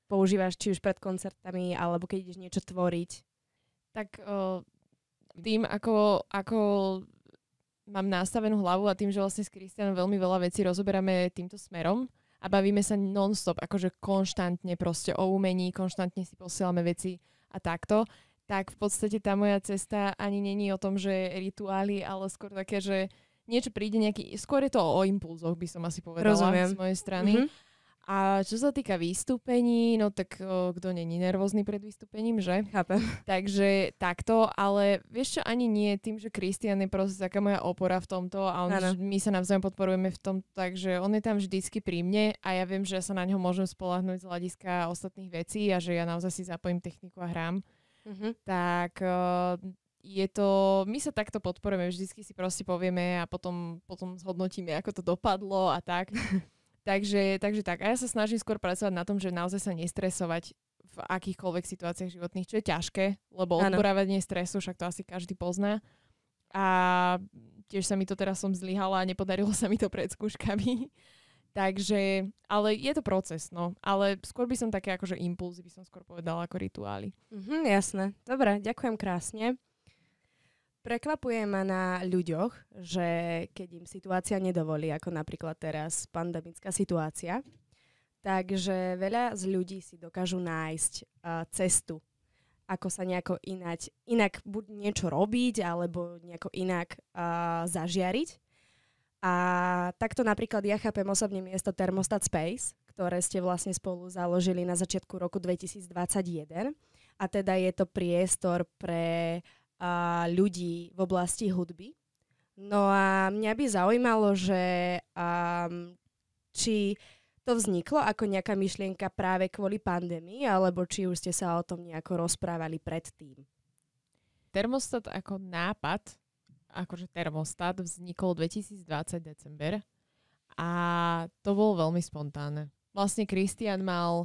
používaš či už pred koncertami, alebo keď ideš niečo tvoriť? Tak tým, ako mám nastavenú hlavu a tým, že vlastne s Kristianom veľmi veľa vecí rozoberáme týmto smerom a bavíme sa non-stop, akože konštantne proste o umení, konštantne si posielame veci a takto, tak v podstate tá moja cesta ani není o tom, že rituály, ale skôr také, že niečo príde skôr je to o impulzoch, by som asi povedala. Rozumiem. Z mojej strany. A čo sa týka vystúpení, no tak kto není nervózny pred vystúpením, že? Chápem. Takže takto, ale vieš čo, ani nie tým, že Kristián je proste taká moja opora v tomto a my sa navzájom podporujeme v tom, takže on je tam vždycky pri mne a ja viem, že ja sa na ňo môžem spoľahnúť z hľadiska ostatných vecí a že ja naozaj si zapojím techniku a hrám. Tak je to, my sa takto podporujeme, vždycky si proste povieme a potom zhodnotíme, ako to dopadlo a tak. Takže tak. A ja sa snažím skôr pracovať na tom, že naozaj sa nestresovať v akýchkoľvek situáciách životných, čo je ťažké, lebo odborávanie stresu, však to asi každý pozná. A tiež sa mi to teraz som zlyhala a nepodarilo sa mi to pred skúškami. Takže, ale je to proces, no. Ale skôr by som také akože impulzy by som skôr povedala ako rituály. Jasné. Dobre, ďakujem krásne. Prekvapuje ma na ľuďoch, že keď im situácia nedovolí, ako napríklad teraz pandemická situácia, takže veľa z ľudí si dokážu nájsť cestu, ako sa nejako inak buď niečo robiť, alebo nejako inak zažiariť. A takto napríklad ja chápem osobne miesto Thermostat Space, ktoré ste vlastne spolu založili na začiatku roku 2021. A teda je to priestor pre ľudí v oblasti hudby. No a mňa by zaujímalo, že či to vzniklo ako nejaká myšlienka práve kvôli pandémii, alebo či už ste sa o tom nejako rozprávali predtým. Thermostat ako nápad, akože termostat, vznikol 2020 december a to bolo veľmi spontánne. Vlastne Kristián mal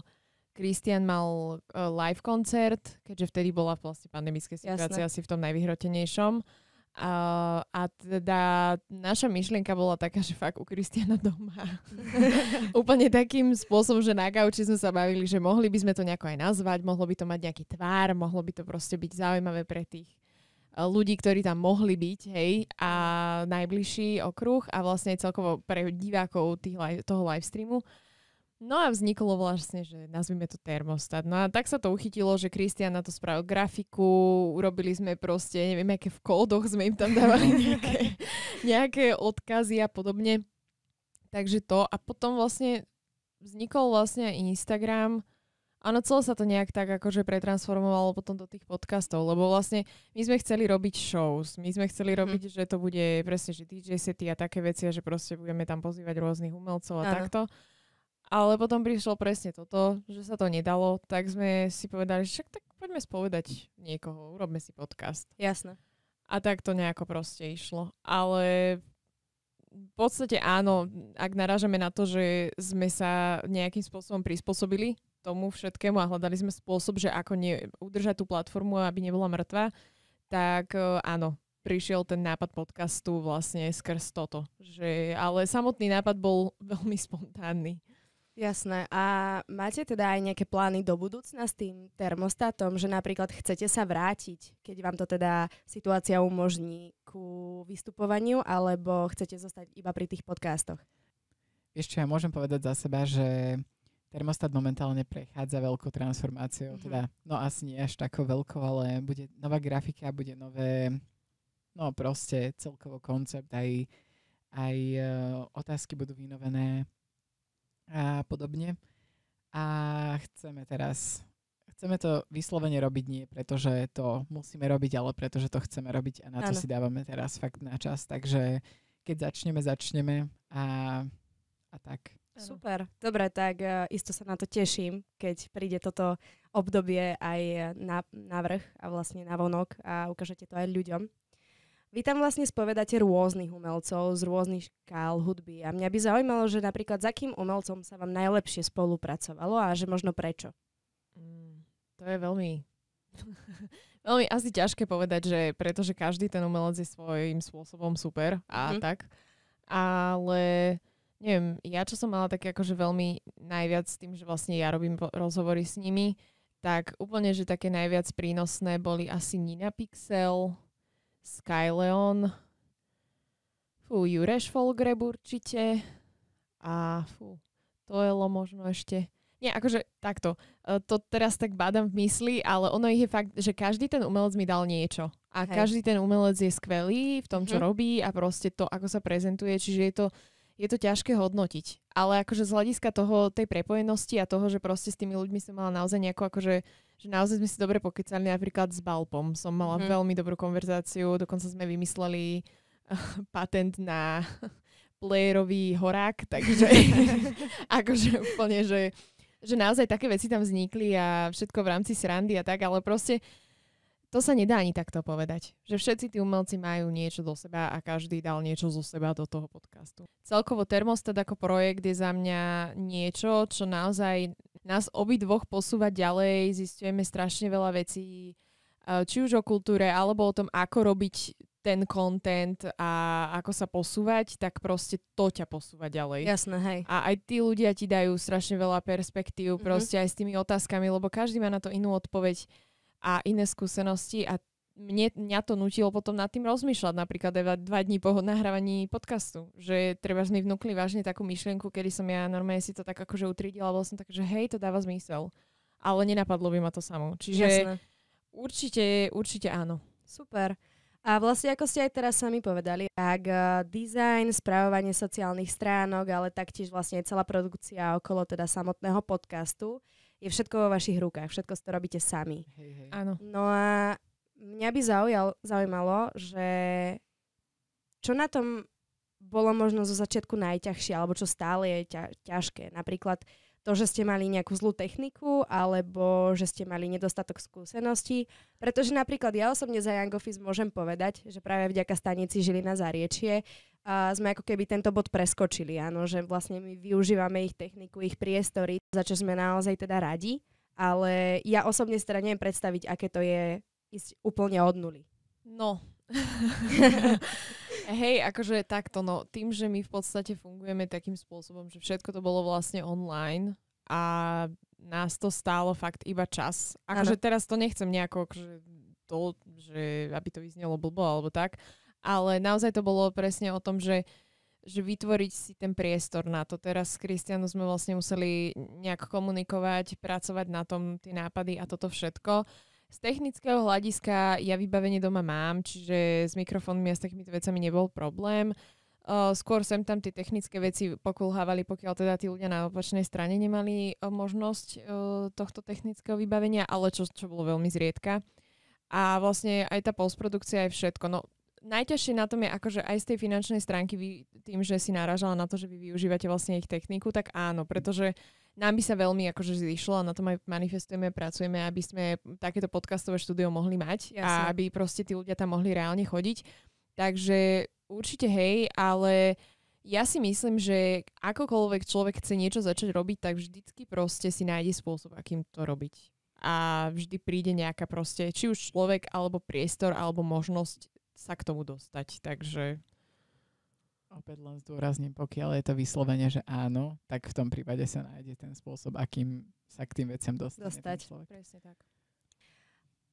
live koncert, keďže vtedy bola vlastne pandemická situácia asi v tom najvyhrotenejšom. A teda naša myšlienka bola taká, že fakt u Kristiána doma. Úplne takým spôsobom, že na gauči sme sa bavili, že mohli by sme to nejako aj nazvať, mohlo by to mať nejaký tvár, mohlo by to proste byť zaujímavé pre tých ľudí, ktorí tam mohli byť, hej, a najbližší okruh a vlastne celkovo pre divákov toho live streamu. No a vzniklo vlastne, že nazvime to Thermostat. No a tak sa to uchytilo, že Kristián na to spravil grafiku, urobili sme proste, neviem, aké v kódoch sme im tam dávali nejaké odkazy a podobne. Takže to. A potom vlastne vznikol vlastne aj Instagram. Áno, celé sa to nejak tak akože pretransformovalo potom do tých podcastov, lebo vlastne my sme chceli robiť shows. My sme chceli robiť, že to bude presne, že DJ sety a také veci a že proste budeme tam pozývať rôznych umelcov a takto. Ale potom prišlo presne toto, že sa to nedalo, tak sme si povedali, že však tak poďme spovedať niekoho, urobme si podcast. Jasné. A tak to nejako proste išlo. Ale v podstate áno, ak narážame na to, že sme sa nejakým spôsobom prispôsobili tomu všetkému a hľadali sme spôsob, že ako udržať tú platformu, aby nebola mŕtva, tak áno, prišiel ten nápad podcastu vlastne skrz toto. Ale samotný nápad bol veľmi spontánny. Jasné. A máte teda aj nejaké plány do budúcna s tým termostatom, že napríklad chcete sa vrátiť, keď vám to teda situácia umožní ku vystupovaniu, alebo chcete zostať iba pri tých podcastoch? Ešte ja môžem povedať za seba, že termostat momentálne prechádza veľkou transformáciou. Teda, no asi nie až takou veľkou, ale bude nová grafika, bude nové, no proste celkovo koncept, aj otázky budú vynovené a podobne. A chceme to vyslovene robiť nie, pretože to musíme robiť, ale pretože to chceme robiť a na to si dávame teraz fakt na čas. Takže keď začneme a tak. Super. Dobre, tak isto sa na to teším, keď príde toto obdobie aj na vrch a vlastne na vonok a ukážete to aj ľuďom. Vy tam vlastne spovedáte rôznych umelcov z rôznych škál hudby a mňa by zaujímalo, že napríklad s akým umelcom sa vám najlepšie spolupracovalo a že možno prečo? To je veľmi asi ťažké povedať, že pretože každý ten umelec je svojím spôsobom super a tak. Ale neviem, ja čo som mala také akože veľmi najviac s tým, že vlastne ja robím rozhovory s nimi, tak úplne, že také najviac prínosné boli asi Nina Pixel, Skyleon, Jureš Folgreb určite a Toelo možno ešte. Nie, akože takto. To teraz tak bádam v mysli, ale ono ich je fakt, že každý ten umelec mi dal niečo. A každý ten umelec je skvelý v tom, čo robí a proste to, ako sa prezentuje, čiže je to ťažké hodnotiť. Ale akože z hľadiska tej prepojenosti a toho, že proste s tými ľuďmi som mala naozaj nejakú akože, že naozaj sme si dobre pokecali, napríklad s Balpom. Som mala veľmi dobrú konverzáciu, dokonca sme vymysleli patent na playerový horák, takže akože úplne, že naozaj také veci tam vznikli a všetko v rámci srandy a tak, ale proste to sa nedá ani takto povedať. Že všetci tí umelci majú niečo do seba a každý dal niečo zo seba do toho podcastu. Celkovo Termostat ako projekt je za mňa niečo, čo naozaj nás obidvoch posúva ďalej, zisťujeme strašne veľa vecí, či už o kultúre, alebo o tom, ako robiť ten content a ako sa posúvať, tak proste to ťa posúva ďalej. Jasné, hej. A aj tí ľudia ti dajú strašne veľa perspektív, proste aj s tými otázkami, lebo každý má na to inú odpoveď a iné skúsenosti a mňa to nutilo potom nad tým rozmýšľať, napríklad 2 dní po nahrávaní podcastu, že treba mi vnúkli vážne takú myšlienku, kedy som ja normálne si to tak akože utrídila, bol som tak, že hej, to dáva zmysel. Ale nenapadlo by ma to samo. Čiže určite áno. Super. A vlastne, ako ste aj teraz sami povedali, tak design, správovanie sociálnych stránok, ale taktiež vlastne celá produkcia okolo teda samotného podcastu je všetko vo vašich rukách. Všetko to robíte sami. Hej. Áno. No a mňa by zaujímalo, že čo na tom bolo možno zo začiatku najťažšie, alebo čo stále je ťažké. Napríklad to, že ste mali nejakú zlú techniku, alebo že ste mali nedostatok skúseností. Pretože napríklad ja osobne za Young Office môžem povedať, že práve vďaka stanici Žilina Záriečie sme ako keby tento bod preskočili. Áno, že vlastne my využívame ich techniku, ich priestory, za čo sme naozaj teda radi. Ale ja osobne si teda neviem predstaviť, aké to je ísť úplne od nuly. No. Hej, akože takto, no, tým, že my v podstate fungujeme takým spôsobom, že všetko to bolo vlastne online a nás to stálo fakt iba čas. Akože teraz to nechcem nejako, že aby to vyznelo blbo alebo tak, ale naozaj to bolo presne o tom, že vytvoriť si ten priestor na to. Teraz s Kristianou sme vlastne museli nejak komunikovať, pracovať na tom, tie nápady a toto všetko. Z technického hľadiska ja vybavenie doma mám, čiže s mikrofónmi a s takýmito vecami nebol problém. Skôr sem tam tie technické veci pokulhávali, pokiaľ teda tí ľudia na opačnej strane nemali možnosť tohto technického vybavenia, ale čo bolo veľmi zriedka. A vlastne aj tá postprodukcia je všetko. No, najťažšie na tom je akože aj z tej finančnej stránky tým, že si narážala na to, že vy využívate vlastne ich techniku, tak áno, pretože nám by sa veľmi akože zišlo a na tom aj manifestujeme, pracujeme, aby sme takéto podcastové štúdio mohli mať. Jasne. A aby proste tí ľudia tam mohli reálne chodiť. Takže určite hej, ale ja si myslím, že akokoľvek človek chce niečo začať robiť, tak vždycky proste si nájde spôsob, akým to robiť. A vždy príde nejaká proste, či už človek, alebo priestor, alebo možnosť sa k tomu dostať. Takže opäť len zdôrazním, pokiaľ je to vyslovene, že áno, tak v tom prípade sa nájde ten spôsob, akým sa k tým veciam dostať. Presne tak.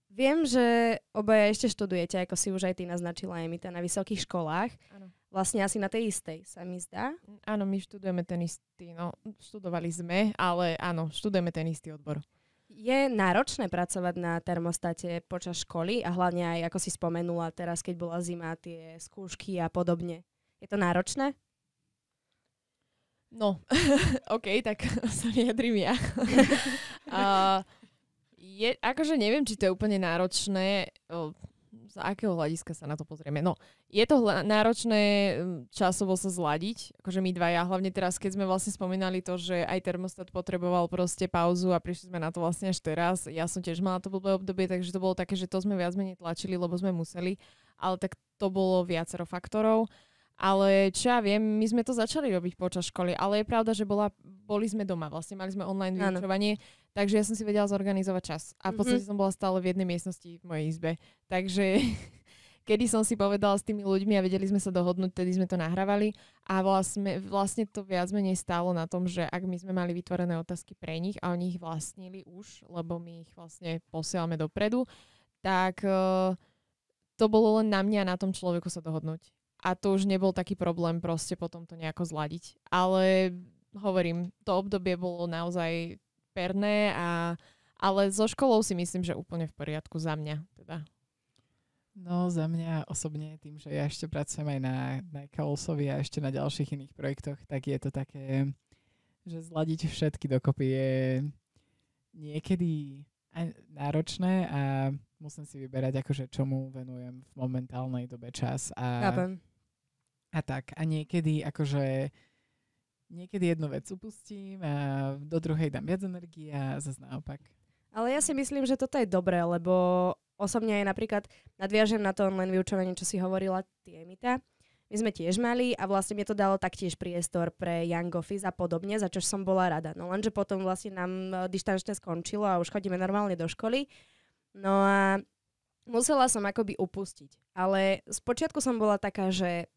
Viem, že obaja ešte študujete, ako si už aj ty naznačila, Emita, na vysokých školách. Áno. Vlastne asi na tej istej, sa mi zdá. Áno, my študujeme ten istý, no študovali sme, ale áno, študujeme ten istý odbor. Je náročné pracovať na termostate počas školy a hlavne aj, ako si spomenula teraz, keď bola zima, tie skúšky a podobne. Je to náročné? No, OK, tak sa vyjadrím ja. Akože neviem, či to je úplne náročné. Z akého hľadiska sa na to pozrieme? No, je to náročné časovo sa zladiť. Akože my dvaja, hlavne teraz, keď sme vlastne spomínali to, že aj termostat potreboval proste pauzu a prišli sme na to vlastne až teraz. Ja som tiež mala to blbé obdobie, takže to bolo také, že to sme viac menej tlačili, lebo sme museli. Ale tak to bolo viacero faktorov. Ale čo ja viem, my sme to začali robiť počas školy, ale je pravda, že boli sme doma, vlastne mali sme online vyučovanie, takže ja som si vedela zorganizovať čas. A v podstate som bola stále v jednej miestnosti v mojej izbe. Takže kedy som si povedala s tými ľuďmi a vedeli sme sa dohodnúť, tedy sme to nahrávali a vlastne to viac menej stálo na tom, že ak my sme mali vytvorené otázky pre nich a oni ich vlastnili už, lebo my ich vlastne posielame dopredu, tak to bolo len na mňa a na tom človeku sa dohodnúť. A to už nebol taký problém proste potom to nejako zladiť. Ale hovorím, to obdobie bolo naozaj perné, ale so školou si myslím, že úplne v poriadku za mňa. Teda. No za mňa osobne, tým, že ja ešte pracujem aj na Kaolsovi a ešte na ďalších iných projektoch, tak je to také, že zladiť všetky dokopy je niekedy aj náročné a musím si vyberať, akože čomu venujem v momentálnej dobe čas. A tak. A niekedy jednu vec upustím a do druhej dám viac energie a zase naopak. Ale ja si myslím, že toto je dobré, lebo osobne aj napríklad nadviažem na to online vyučovanie, čo si hovorila ty, Emita. My sme tiež mali a vlastne mi to dalo taktiež priestor pre Young Office a podobne, za čo som bola rada. No lenže potom vlastne nám dištančne skončilo a už chodíme normálne do školy. No a musela som akoby upustiť. Ale spočiatku som bola taká, že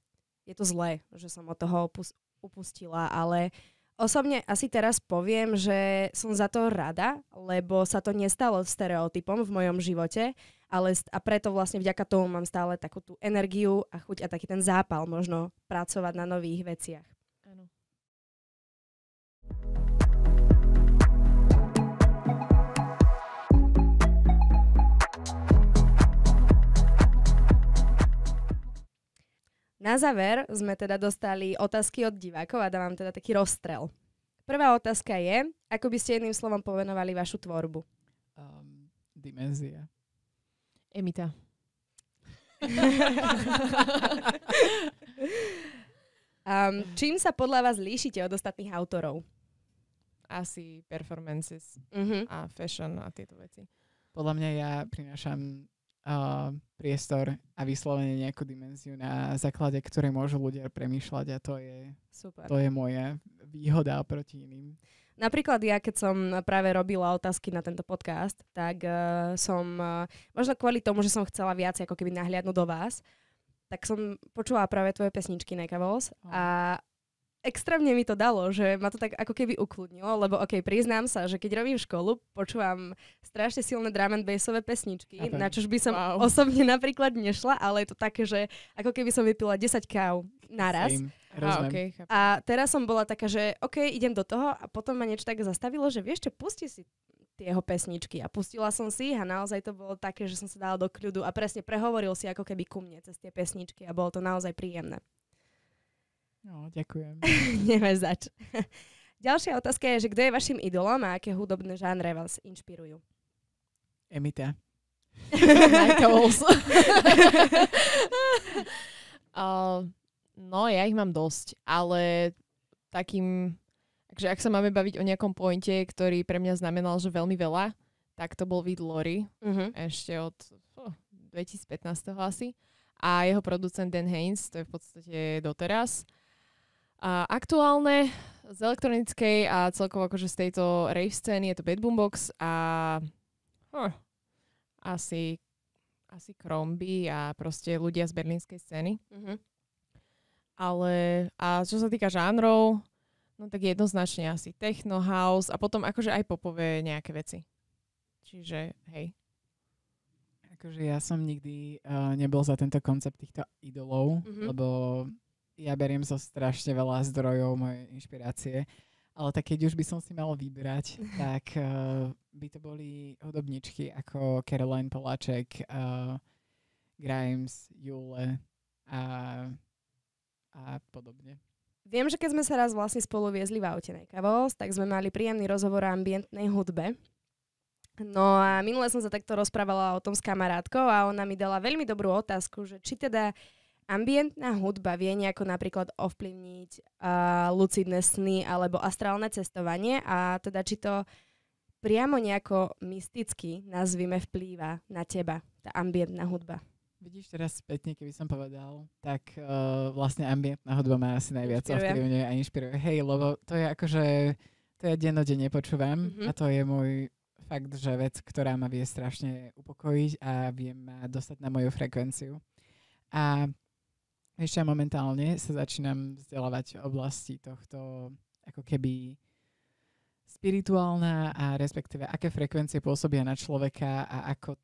je to zlé, že som od toho upustila, ale osobne asi teraz poviem, že som za to rada, lebo sa to nestalo stereotypom v mojom živote, a preto vlastne vďaka tomu mám stále takú tú energiu a chuť a taký ten zápal možno pracovať na nových veciach. Áno. Na záver sme teda dostali otázky od divákov a dávam teda taký rozstrel. Prvá otázka je, ako by ste jedným slovom povenovali vašu tvorbu? Dimenzia. Emita. Čím sa podľa vás líšite od ostatných autorov? Asi performances a fashion a tieto veci. Podľa mňa ja prinášam priestor a vyslovene nejakú dimenziu, na základe ktorej môžu ľudia premýšľať a to je moja výhoda proti iným. Napríklad ja, keď som práve robila otázky na tento podcast, tak som, možno kvôli tomu, že som chcela viac ako keby nahliadnúť do vás, tak som počula práve tvoje pesničky Nekavos a extrémne mi to dalo, že ma to tak ako keby ukludnilo, lebo priznám sa, že keď robím školu, počúvam strašne silné drum and bassové pesničky, na čož by som osobne napríklad nešla, ale je to také, že ako keby som vypila 10 káv naraz. A teraz som bola taká, že idem do toho a potom ma niečo tak zastavilo, že vieš čo, pusti si tie jeho pesničky a pustila som si ich a naozaj to bolo také, že som sa dala do kľudu a presne prehovoril si ako keby ku mne cez tie pesničky a bolo to naozaj príjemné. No, ďakujem. Nemáš zač. Ďalšia otázka je, že kto je vašim idolom a aké hudobné žánre vás inšpirujú? Emita. No, ja ich mám dosť, ale takým, takže ak sa máme baviť o nejakom pointe, ktorý pre mňa znamenal, že veľmi veľa, tak to bol Vid Lori, ešte od 2015 asi. A jeho producent Dan Haynes, to je v podstate doteraz. A aktuálne z elektronickej a celkovo akože z tejto rave scény je to Bad Boombox a asi Crombie a proste ľudia z berlínskej scény. Ale a čo sa týka žánrov, no tak jednoznačne asi techno, house a potom akože aj popové nejaké veci. Čiže hej. Akože ja som nikdy nebol za tento koncept týchto idolov, lebo ja beriem zo strašne veľa zdrojov mojej inšpirácie, ale tak keď už by som si mal vybrať, tak by to boli hudobničky ako Caroline Poláček, Grimes, Jule a podobne. Viem, že keď sme sa raz vlastne spolu viezli v aute Nekavos, tak sme mali príjemný rozhovor o ambientnej hudbe. No a minule som sa takto rozprávala o tom s kamarátkou a ona mi dala veľmi dobrú otázku, že či teda ambientná hudba vie nejako napríklad ovplyvniť lucidné sny alebo astrálne cestovanie a teda či to priamo nejako mysticky, nazvime, vplýva na teba, tá ambientná hudba. Vidíš, teraz spätne, keby som povedal, tak vlastne ambientná hudba ma asi najviac ovplyvňuje a inšpiruje. Hej, lebo to je akože, to ja dennodenne počúvam a to je môj fakt, že vec, ktorá ma vie strašne upokojiť a vie ma dostať na moju frekvenciu. A ešte momentálne sa začínam vzdelávať v oblasti tohto ako keby spirituálna a respektíve aké frekvencie pôsobia na človeka a ako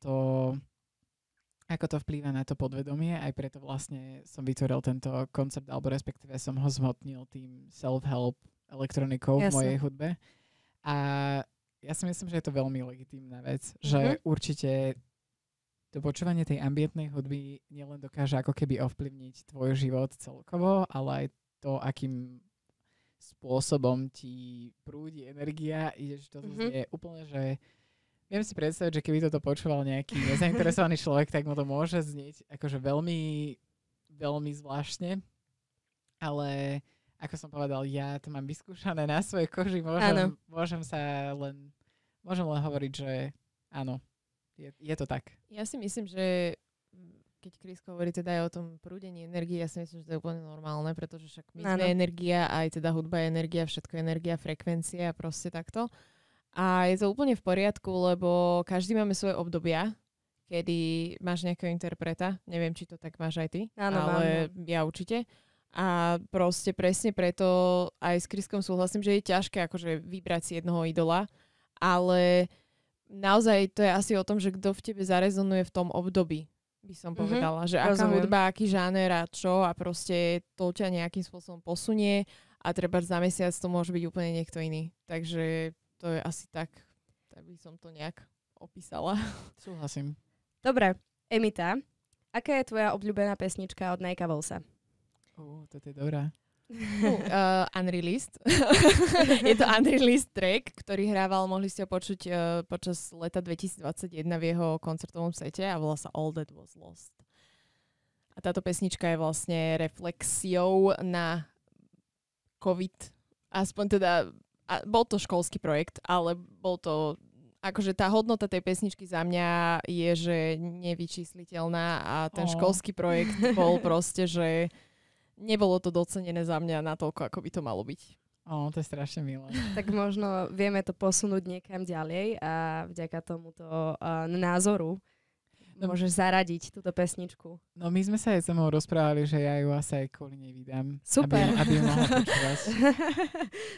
to vplýva na to podvedomie. Aj preto vlastne som vytvoril tento koncept, alebo respektíve som ho zhmotnil tým self-help elektronikou v mojej hudbe. A ja si myslím, že je to veľmi legitímna vec, že určite to počúvanie tej ambientnej hudby nielen dokáže ako keby ovplyvniť tvoj život celkovo, ale aj to, akým spôsobom ti prúdi energia, ideš to znie úplne, že viem si predstaviť, že keby toto počúval nejaký nezainteresovaný človek, tak mu to môže znieť akože veľmi, veľmi zvláštne, ale ako som povedal, ja to mám vyskúšané na svojej koži, môžem len hovoriť, že áno, je to tak. Ja si myslím, že keď Krisko hovorí teda aj o tom prúdení energie, ja si myslím, že to je úplne normálne, pretože však my sme energia, aj teda hudba je energia, všetko je energia, frekvencie a proste takto. A je to úplne v poriadku, lebo každý máme svoje obdobia, kedy máš nejakého interpreta. Neviem, či to tak máš aj ty, ale ja určite. A proste presne preto aj s Kriskom súhlasím, že je ťažké akože vybrať si jednoho idola, ale naozaj to je asi o tom, že kto v tebe zarezonuje v tom období, by som povedala. Že aká hudba, aký žáner a čo a proste to ťa nejakým spôsobom posunie a treba za mesiac to môže byť úplne niekto iný. Takže to je asi tak by som to nejak opísala. Súhlasím. Dobre, Emita, aká je tvoja obľúbená pesnička od Nike'a Volsa? Toto je dobrá. Unreleased. Je to Unreleased track, ktorý hrával, mohli ste ho počuť počas leta 2021 v jeho koncertovom sete a volá sa All That Was Lost. A táto pesnička je vlastne reflexiou na COVID. Aspoň teda, bol to školský projekt, ale bol to, akože tá hodnota tej pesničky za mňa je, že nevyčísliteľná a ten školský projekt bol proste, že nebolo to docenené za mňa natoľko, ako by to malo byť. To je strašne milé. Tak možno vieme to posunúť niekam ďalej a vďaka tomuto názoru môžeš zaradiť túto pesničku. No my sme sa aj so mnou rozprávali, že ja ju asi aj kvôli nej vydám. Super. Aby ju mohla počúvať.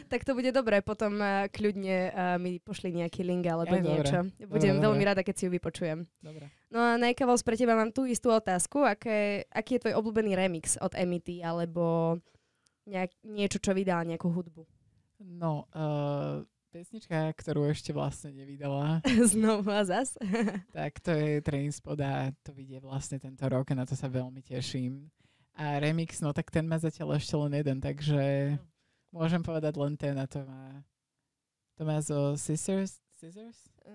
Tak to bude dobré. Potom kľudne mi pošli nejaký link alebo niečo. Dobre. Budem veľmi rada, keď si ju vypočujem. Dobre. No a Nike'a Vols, pre teba mám tú istú otázku. Aký je tvoj obľúbený remix od Emity alebo niečo, čo vydala, nejakú hudbu? No, pesnička, ktorú ešte vlastne nevydala. Znovu a zas. Tak to je Trainspod a to vyjde vlastne tento rok a na to sa veľmi teším. A remix, no tak ten má zatiaľ ešte len jeden, takže môžem povedať len ten a to má zo Scissors?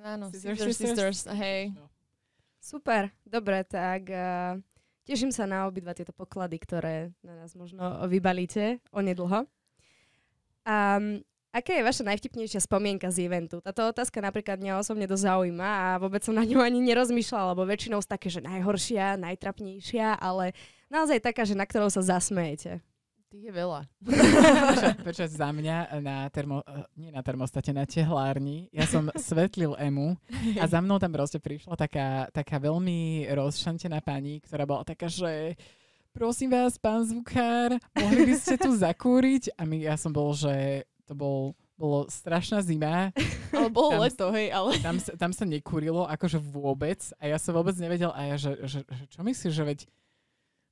Áno, Sisters, hej. No. Super, dobre, tak teším sa na obidva tieto poklady, ktoré na nás možno vybalíte onedlho. Aká je vaša najvtipnejšia spomienka z eventu? Táto otázka napríklad mňa osobne dosť zaujíma a vôbec som na ňu ani nerozmýšľala, lebo väčšinou sú také, že najhoršia, najtrapnejšia, ale naozaj taká, že na ktorou sa zasmejete. Tých je veľa. Počas za mňa nie na termostate, na tehlárni. Ja som svetlil Emu a za mnou tam proste prišla taká veľmi rozšantená pani, ktorá bola taká, že prosím vás, pán zvukár, mohli by ste tu zakúriť? A ja som bol, že to bolo strašná zima. Ale bolo leto, hej, ale... Tam sa nekúrilo, akože vôbec. A ja som vôbec nevedel, a ja, že čo myslíš, že veď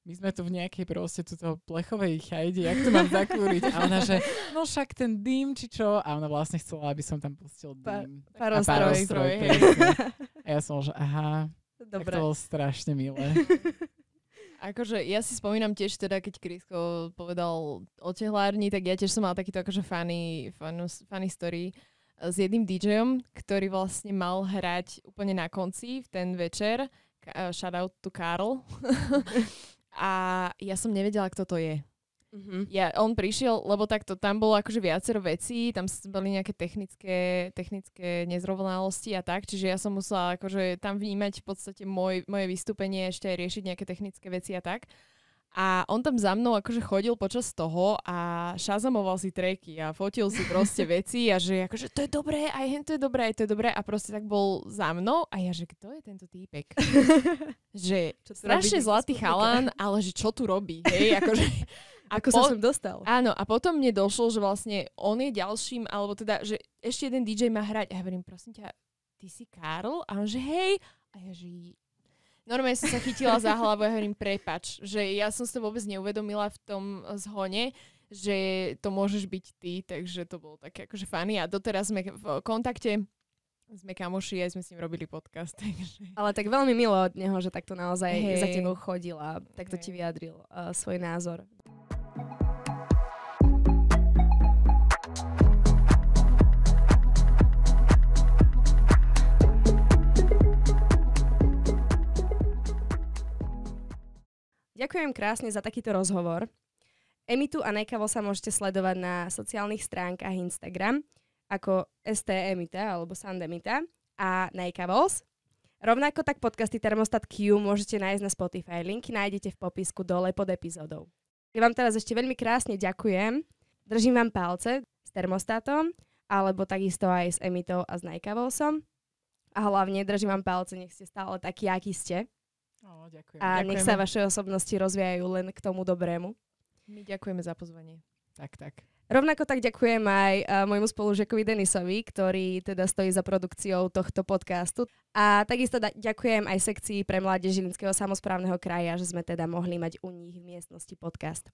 my sme tu v nejakej proste túto plechovej chajde, jak to mám zakúriť? A ona, že no však ten dým, či čo? A ona vlastne chcela, aby som tam pustil dým. Parostroj. A ja som, že aha, dobre. Tak to bolo strašne milé. Akože ja si spomínam tiež teda, keď Krisko povedal o tehlárni, tak ja tiež som mal takýto akože funny story s jedným DJom, ktorý vlastne mal hrať úplne na konci v ten večer. Shout out to Karl. A ja som nevedela, kto to je. On prišiel, lebo takto tam bolo akože viacero vecí, tam boli nejaké technické nezrovnalosti a tak, čiže ja som musela akože tam vnímať v podstate moje vystúpenie, ešte aj riešiť nejaké technické veci a tak. A on tam za mnou akože chodil počas toho a šazamoval si tracky a fotil si proste veci a že akože to je dobré, aj hen to je dobré, aj to je dobré a proste tak bol za mnou a ja, že kto je tento týpek? Že strašne zlatý chalan, ale že čo tu robí, hej, akože... Ako sa som dostal. Áno, a potom mne došlo, že vlastne on je ďalším, alebo teda, že ešte jeden DJ má hrať. A ja hovorím, prosím ťa, ty si Karl? A on že hej. A ja že... Normálne som sa chytila za hlavu a ja hovorím, prepač. Že ja som sa vôbec neuvedomila v tom zhone, že to môžeš byť ty, takže to bolo také akože funny. A doteraz sme v kontakte. Sme kamoši, aj sme s ním robili podcast. Takže... Ale tak veľmi milo od neho, že takto naozaj Hej. za tebou chodil a takto ti vyjadril svoj názor. Ďakujem krásne za takýto rozhovor. Emitu a Nejkavo sa môžete sledovať na sociálnych stránkach Instagram ako STEmita alebo Sandemita a Nejkavos. Rovnako tak podcasty Termostat Q môžete nájsť na Spotify. Linky nájdete v popisku dole pod epizódou. Ja vám teraz ešte veľmi krásne ďakujem. Držím vám palce s Termostatom alebo takisto aj s Emitou a s Nejkavosom. A hlavne držím vám palce, nech ste stále takí, akí ste. Ďakujem. A nech sa vaše osobnosti rozvíjajú len k tomu dobrému. My ďakujeme za pozvanie. Tak. Rovnako tak ďakujem aj môjmu spolužiakovi Denisovi, ktorý teda stojí za produkciou tohto podcastu. A takisto ďakujem aj sekcii pre mládež Žilinského samosprávneho kraja, že sme teda mohli mať u nich v miestnosti podcast.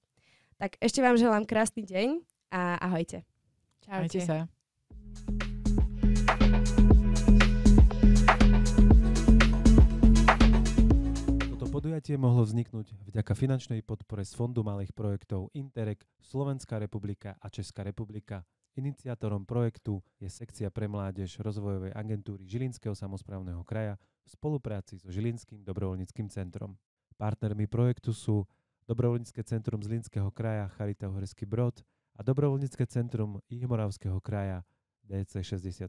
Tak ešte vám želám krásny deň a ahojte. Čaute. Majte sa. Podujatie mohlo vzniknúť vďaka finančnej podpore z Fondu malých projektov Interreg, Slovenská republika a Česká republika. Iniciátorom projektu je sekcia pre mládež rozvojovej agentúry Žilinského samosprávneho kraja v spolupráci so Žilinským dobrovoľníckym centrom. Partnermi projektu sú Dobrovoľnícke centrum Zlínskeho kraja Charita Uherský Brod a Dobrovoľnícke centrum Jihomoravského kraja DC 67.